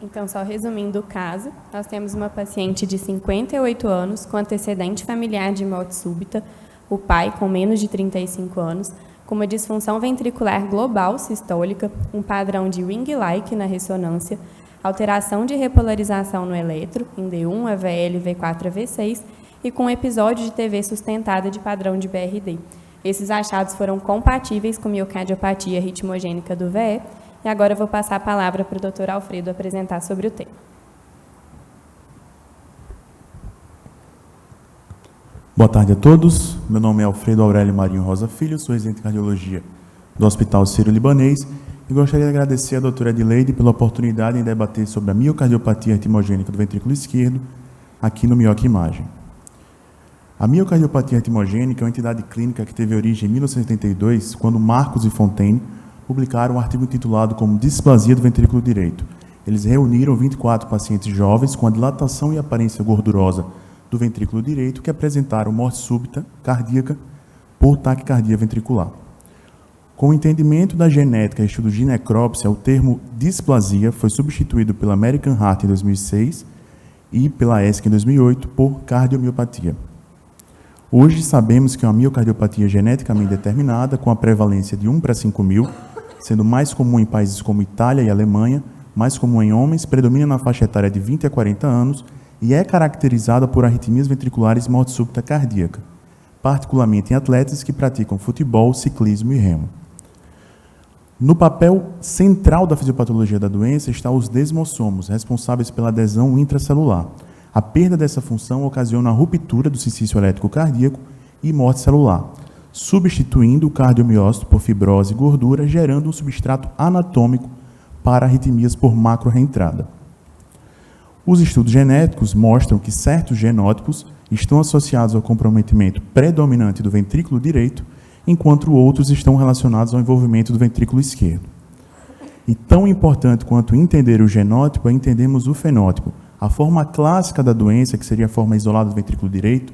Então, só resumindo o caso, nós temos uma paciente de 58 anos com antecedente familiar de morte súbita, o pai com menos de 35 anos, com uma disfunção ventricular global sistólica, um padrão de ring-like na ressonância, alteração de repolarização no eletro, em D1, AVL, V4 a V6, e com episódio de TV sustentada de padrão de BRD. Esses achados foram compatíveis com miocardiopatia ritmogênica do VE, e agora eu vou passar a palavra para o Dr. Alfredo apresentar sobre o tema. Boa tarde a todos. Meu nome é Alfredo Aurélio Marinho Rosa Filho, sou residente de cardiologia do Hospital Sírio-Libanês e gostaria de agradecer à doutora Edileide pela oportunidade em debater sobre a miocardiopatia ritmogênica do ventrículo esquerdo aqui no Mioc Imagem. A miocardiopatia ritmogênica é uma entidade clínica que teve origem em 1982, quando Marcos e Fontaine publicaram um artigo intitulado como Displasia do Ventrículo Direito. Eles reuniram 24 pacientes jovens com a dilatação e aparência gordurosa do ventrículo direito que apresentaram morte súbita cardíaca por taquicardia ventricular. Com o entendimento da genética e estudo de necrópsia, o termo displasia foi substituído pela American Heart em 2006 e pela ESC em 2008 por cardiomiopatia. Hoje sabemos que é uma miocardiopatia geneticamente determinada, com a prevalência de 1 para 5.000, sendo mais comum em países como Itália e Alemanha, mais comum em homens, predomina na faixa etária de 20 a 40 anos e é caracterizada por arritmias ventriculares e morte súbita cardíaca, particularmente em atletas que praticam futebol, ciclismo e remo. No papel central da fisiopatologia da doença estão os desmossomos, responsáveis pela adesão intracelular. A perda dessa função ocasiona a ruptura do cincício elétrico cardíaco e morte celular, substituindo o cardiomiócito por fibrose e gordura, gerando um substrato anatômico para arritmias por macro-reentrada. Os estudos genéticos mostram que certos genótipos estão associados ao comprometimento predominante do ventrículo direito, enquanto outros estão relacionados ao envolvimento do ventrículo esquerdo. E tão importante quanto entender o genótipo é entendermos o fenótipo. A forma clássica da doença, que seria a forma isolada do ventrículo direito,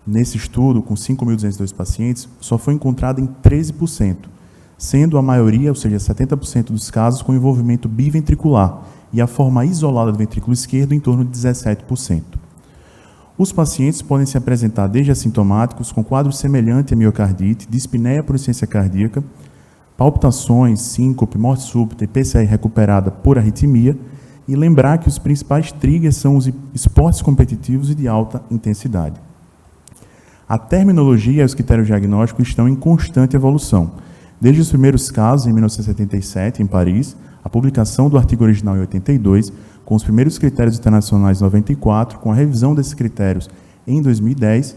nesse estudo, com 5.202 pacientes, só foi encontrada em 13%, sendo a maioria, ou seja, 70% dos casos, com envolvimento biventricular, e a forma isolada do ventrículo esquerdo em torno de 17%. Os pacientes podem se apresentar desde assintomáticos, com quadro semelhante à miocardite, dispneia por insuficiência cardíaca, palpitações, síncope, morte súbita e PCI recuperada por arritmia, e lembrar que os principais triggers são os esportes competitivos e de alta intensidade. A terminologia e os critérios diagnósticos estão em constante evolução. Desde os primeiros casos, em 1977, em Paris, a publicação do artigo original em 82, com os primeiros critérios internacionais em 94, com a revisão desses critérios em 2010,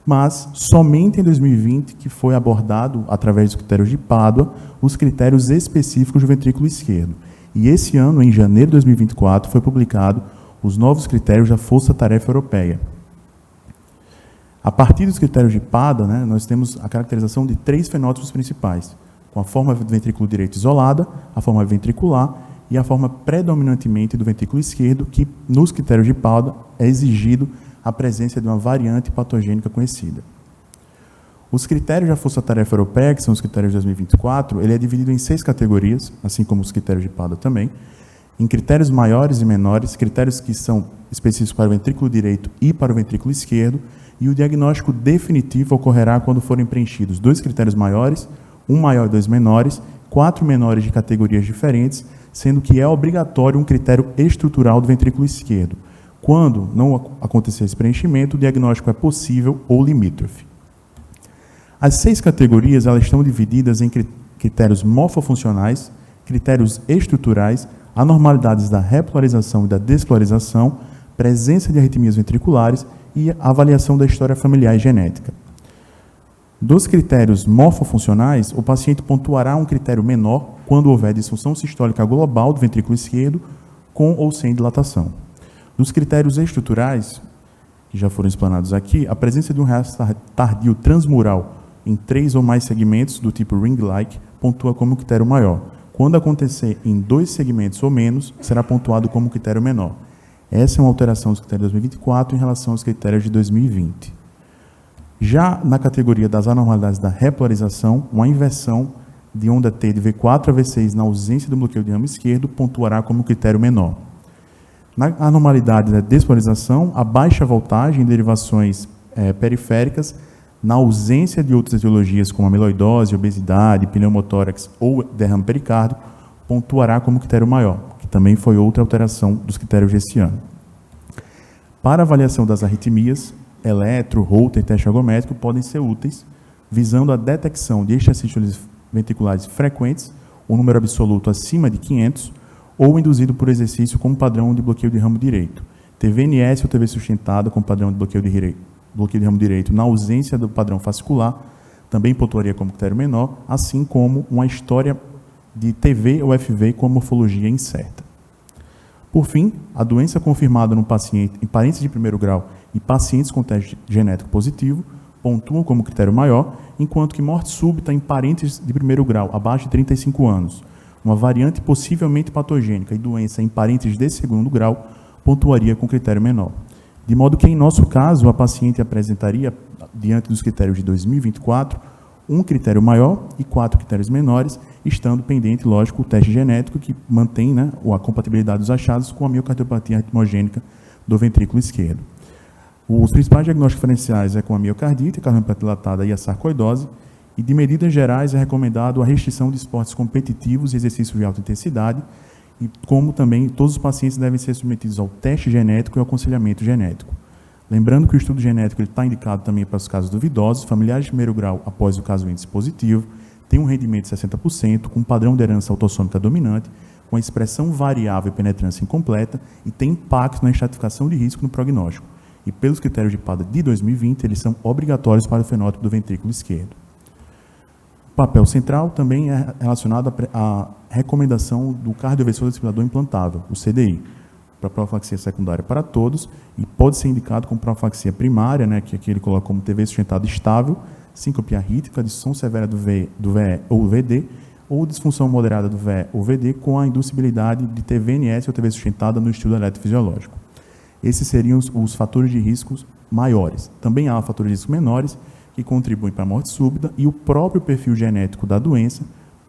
mas somente em 2020 que foi abordado, através dos critérios de Pádua, os critérios específicos do ventrículo esquerdo. E esse ano, em janeiro de 2024, foi publicado os novos critérios da Força Tarefa Europeia. A partir dos critérios de Pádua, né, nós temos a caracterização de 3 fenótipos principais, com a forma do ventrículo direito isolada, a forma ventricular e a forma predominantemente do ventrículo esquerdo, que nos critérios de Pádua é exigido a presença de uma variante patogênica conhecida. Os critérios da Força Tarefa Europeia, que são os critérios de 2024, ele é dividido em 6 categorias, assim como os critérios de Pádua também, em critérios maiores e menores, critérios que são específicos para o ventrículo direito e para o ventrículo esquerdo, e o diagnóstico definitivo ocorrerá quando forem preenchidos 2 critérios maiores, 1 maior e 2 menores, 4 menores de categorias diferentes, sendo que é obrigatório um critério estrutural do ventrículo esquerdo. Quando não acontecer esse preenchimento, o diagnóstico é possível ou limítrofe. As 6 categorias elas estão divididas em critérios morfofuncionais, critérios estruturais, anormalidades da repolarização e da despolarização, presença de arritmias ventriculares e avaliação da história familiar e genética. Dos critérios morfofuncionais, o paciente pontuará um critério menor quando houver disfunção sistólica global do ventrículo esquerdo, com ou sem dilatação. Dos critérios estruturais, que já foram explanados aqui, a presença de um reaço tardio transmural em 3 ou mais segmentos do tipo ring-like pontua como critério maior. Quando acontecer em 2 segmentos ou menos, será pontuado como critério menor. Essa é uma alteração dos critérios de 2024 em relação aos critérios de 2020. Já na categoria das anormalidades da repolarização, uma inversão de onda T de V4 a V6 na ausência do bloqueio de ramo esquerdo pontuará como critério menor. Na anormalidade da despolarização, a baixa voltagem em derivações periféricas, na ausência de outras etiologias como amiloidose, obesidade, pneumotórax ou derrame pericárdico, pontuará como critério maior, que também foi outra alteração dos critérios desse ano. Para avaliação das arritmias, eletro, Holter e teste ergométrico podem ser úteis, visando a detecção de extracístoles ventriculares frequentes, um número absoluto acima de 500, ou induzido por exercício como padrão de bloqueio de ramo direito. TVNS ou TV sustentada com padrão de bloqueio de ramo direito na ausência do padrão fascicular, também pontuaria como critério menor, assim como uma história de TV ou FV com morfologia incerta. Por fim, a doença confirmada no paciente em parentes de primeiro grau e pacientes com teste genético positivo pontuam como critério maior, enquanto que morte súbita em parentes de primeiro grau abaixo de 35 anos, uma variante possivelmente patogênica e doença em parentes de segundo grau pontuaria com critério menor. De modo que, em nosso caso, a paciente apresentaria, diante dos critérios de 2024, um critério maior e 4 critérios menores, estando pendente, lógico, o teste genético que mantém, né, a compatibilidade dos achados com a miocardiopatia arritmogênica do ventrículo esquerdo. Os principais diagnósticos diferenciais é com a miocardite, a cardiopatia dilatada e a sarcoidose, e de medidas gerais é recomendado a restrição de esportes competitivos e exercícios de alta intensidade, e como também todos os pacientes devem ser submetidos ao teste genético e ao aconselhamento genético. Lembrando que o estudo genético está indicado também para os casos duvidosos, familiares de primeiro grau após o caso índice positivo, tem um rendimento de 60%, com padrão de herança autossômica dominante, com a expressão variável e penetrância incompleta, e tem impacto na estratificação de risco no prognóstico. E pelos critérios de Pádua de 2020, eles são obrigatórios para o fenótipo do ventrículo esquerdo. O papel central também é relacionado à recomendação do cardioversor desfibrilador implantável, o CDI, para profilaxia secundária para todos, e pode ser indicado como profilaxia primária, né, que aqui ele coloca como TV sustentado estável, síncope arrítmica, disfunção severa do VE ou VD, ou disfunção moderada do VE ou VD, com a inducibilidade de TVNS ou TV sustentada no estudo eletrofisiológico. Esses seriam os fatores de riscos maiores. Também há fatores de risco menores, que contribuem para a morte súbita, e o próprio perfil genético da doença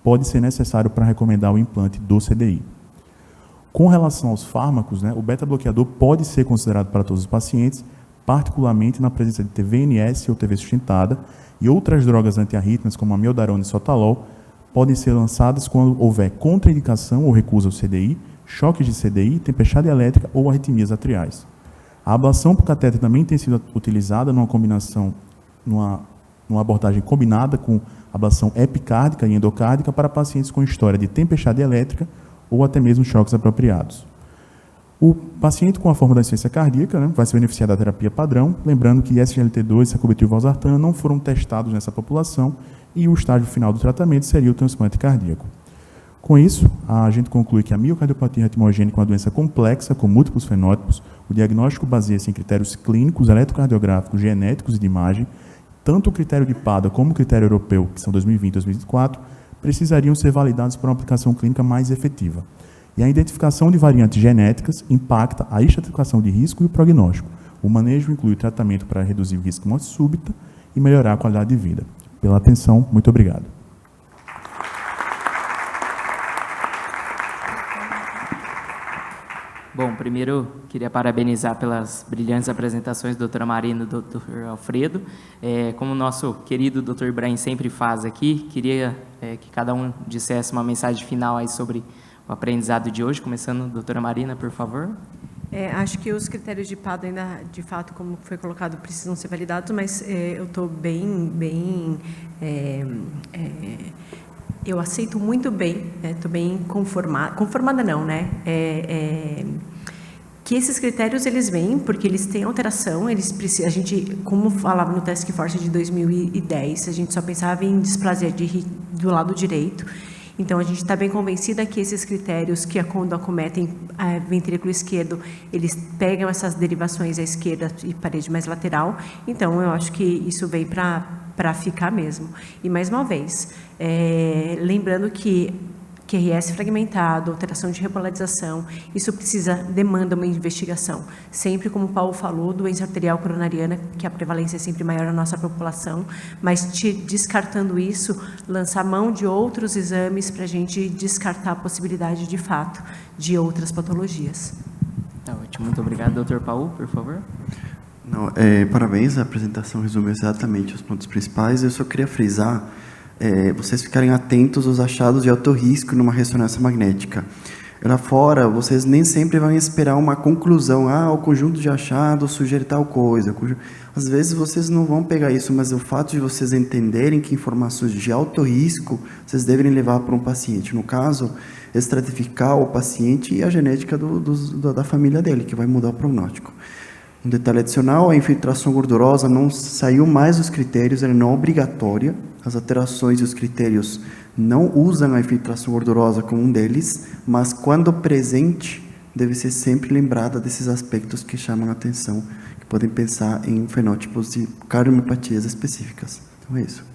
pode ser necessário para recomendar o implante do CDI. Com relação aos fármacos, né, o beta-bloqueador pode ser considerado para todos os pacientes, particularmente na presença de TVNS ou TV sustentada, e outras drogas antiarrítmicas, como a amiodarona e sotalol, podem ser lançadas quando houver contraindicação ou recusa ao CDI, choques de CDI, tempestade elétrica ou arritmias atriais. A ablação por catéter também tem sido utilizada numa combinação, numa abordagem combinada com ablação epicárdica e endocárdica para pacientes com história de tempestade elétrica ou até mesmo choques apropriados. O paciente com a forma da insuficiência cardíaca, né, vai se beneficiar da terapia padrão, lembrando que SGLT2 e sacubitril valsartana não foram testados nessa população e o estágio final do tratamento seria o transplante cardíaco. Com isso, a gente conclui que a miocardiopatia retimogênica é uma doença complexa, com múltiplos fenótipos. O diagnóstico baseia-se em critérios clínicos, eletrocardiográficos, genéticos e de imagem. Tanto o critério de PADA como o critério europeu, que são 2020 e 2024, precisariam ser validados para uma aplicação clínica mais efetiva. E a identificação de variantes genéticas impacta a estratificação de risco e o prognóstico. O manejo inclui o tratamento para reduzir o risco de morte súbita e melhorar a qualidade de vida. Pela atenção, muito obrigado. Bom, primeiro, queria parabenizar pelas brilhantes apresentações da doutora Marina e do doutor Alfredo. Como o nosso querido doutor Ibrahim sempre faz aqui, queria que cada um dissesse uma mensagem final aí sobre o aprendizado de hoje, começando, doutora Marina, por favor. Acho que os critérios de PADA ainda, de fato, como foi colocado, precisam ser validados, mas eu estou eu aceito muito bem, estou bem conformada não, né? Que esses critérios eles vêm porque eles têm alteração, a gente, como falava no Task Force de 2010, a gente só pensava em displasia do lado direito. Então, a gente está bem convencida que esses critérios que quando acometem ventrículo esquerdo, eles pegam essas derivações à esquerda e parede mais lateral. Então, eu acho que isso veio para ficar mesmo. E, mais uma vez, lembrando que QRS fragmentado, alteração de repolarização, isso demanda uma investigação. Sempre, como o Paulo falou, doença arterial coronariana, que a prevalência é sempre maior na nossa população, mas descartando isso, lançar mão de outros exames para a gente descartar a possibilidade, de fato, de outras patologias. Tá ótimo, muito obrigado. Doutor Paulo, por favor. Não, parabéns, a apresentação resumiu exatamente os pontos principais. Eu só queria frisar vocês ficarem atentos aos achados de alto risco numa ressonância magnética. Lá fora, vocês nem sempre vão esperar uma conclusão, o conjunto de achados sugere tal coisa. Às vezes, vocês não vão pegar isso, mas o fato de vocês entenderem que informações de alto risco, vocês devem levar para um paciente. No caso, estratificar o paciente e a genética da família dele, que vai mudar o prognóstico. Um detalhe adicional, a infiltração gordurosa não saiu mais dos critérios, ela não é obrigatória. As alterações e os critérios não usam a infiltração gordurosa como um deles, mas quando presente, deve ser sempre lembrada desses aspectos que chamam a atenção, que podem pensar em fenótipos de cardiomiopatias específicas. Então é isso.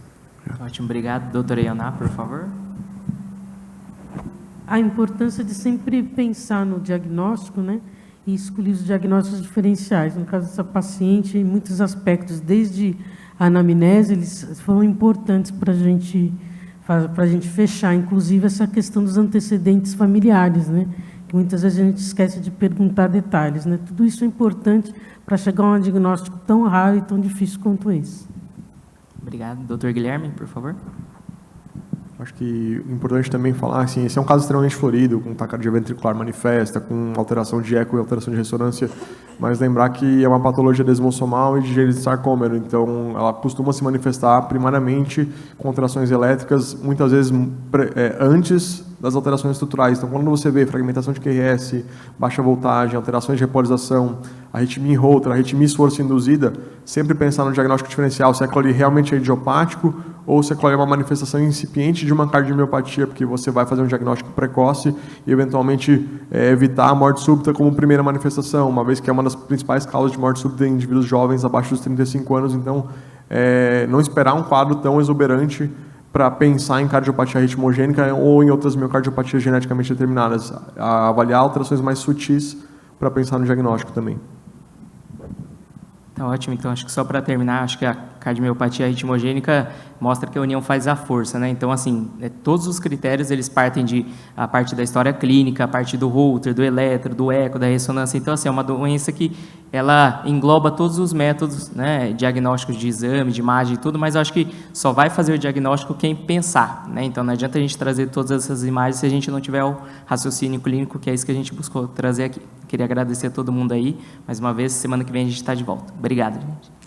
Ótimo, obrigado. Doutora Ioná, por favor. A importância de sempre pensar no diagnóstico, né? E escolher os diagnósticos diferenciais. No caso dessa paciente, em muitos aspectos, desde a anamnese, eles foram importantes para a gente fechar, inclusive essa questão dos antecedentes familiares, né? Que muitas vezes a gente esquece de perguntar detalhes, né? Tudo isso é importante para chegar a um diagnóstico tão raro e tão difícil quanto esse. Obrigado. Doutor Guilherme, por favor. Acho que o importante também falar, assim, esse é um caso extremamente florido, com taquicardia ventricular manifesta, com alteração de eco e alteração de ressonância, mas lembrar que é uma patologia desmossomal e de gênese sarcômero, então ela costuma se manifestar primariamente com alterações elétricas, muitas vezes antes das alterações estruturais. Então, quando você vê fragmentação de QRS, baixa voltagem, alterações de repolarização, arritmia em Holter, arritmia esforço induzida, sempre pensar no diagnóstico diferencial, se aquilo ali realmente é idiopático ou se aquilo ali é uma manifestação incipiente de uma cardiomiopatia, porque você vai fazer um diagnóstico precoce e, eventualmente, evitar a morte súbita como primeira manifestação, uma vez que é uma das principais causas de morte súbita em indivíduos jovens abaixo dos 35 anos. Então, não esperar um quadro tão exuberante para pensar em cardiopatia ritmogênica ou em outras miocardiopatias geneticamente determinadas, avaliar alterações mais sutis para pensar no diagnóstico também. Tá ótimo, então acho que só para terminar, acho que a cardiomiopatia ritmogênica mostra que a união faz a força, né? Então, assim, todos os critérios, eles partem a parte da história clínica, a parte do Holter, do eletro, do eco, da ressonância. Então, assim, é uma doença que ela engloba todos os métodos, né, diagnósticos de exame, de imagem e tudo, mas eu acho que só vai fazer o diagnóstico quem pensar, né? Então, não adianta a gente trazer todas essas imagens se a gente não tiver o raciocínio clínico, que é isso que a gente buscou trazer aqui. Queria agradecer a todo mundo aí. Mais uma vez, semana que vem a gente está de volta. Obrigado, gente.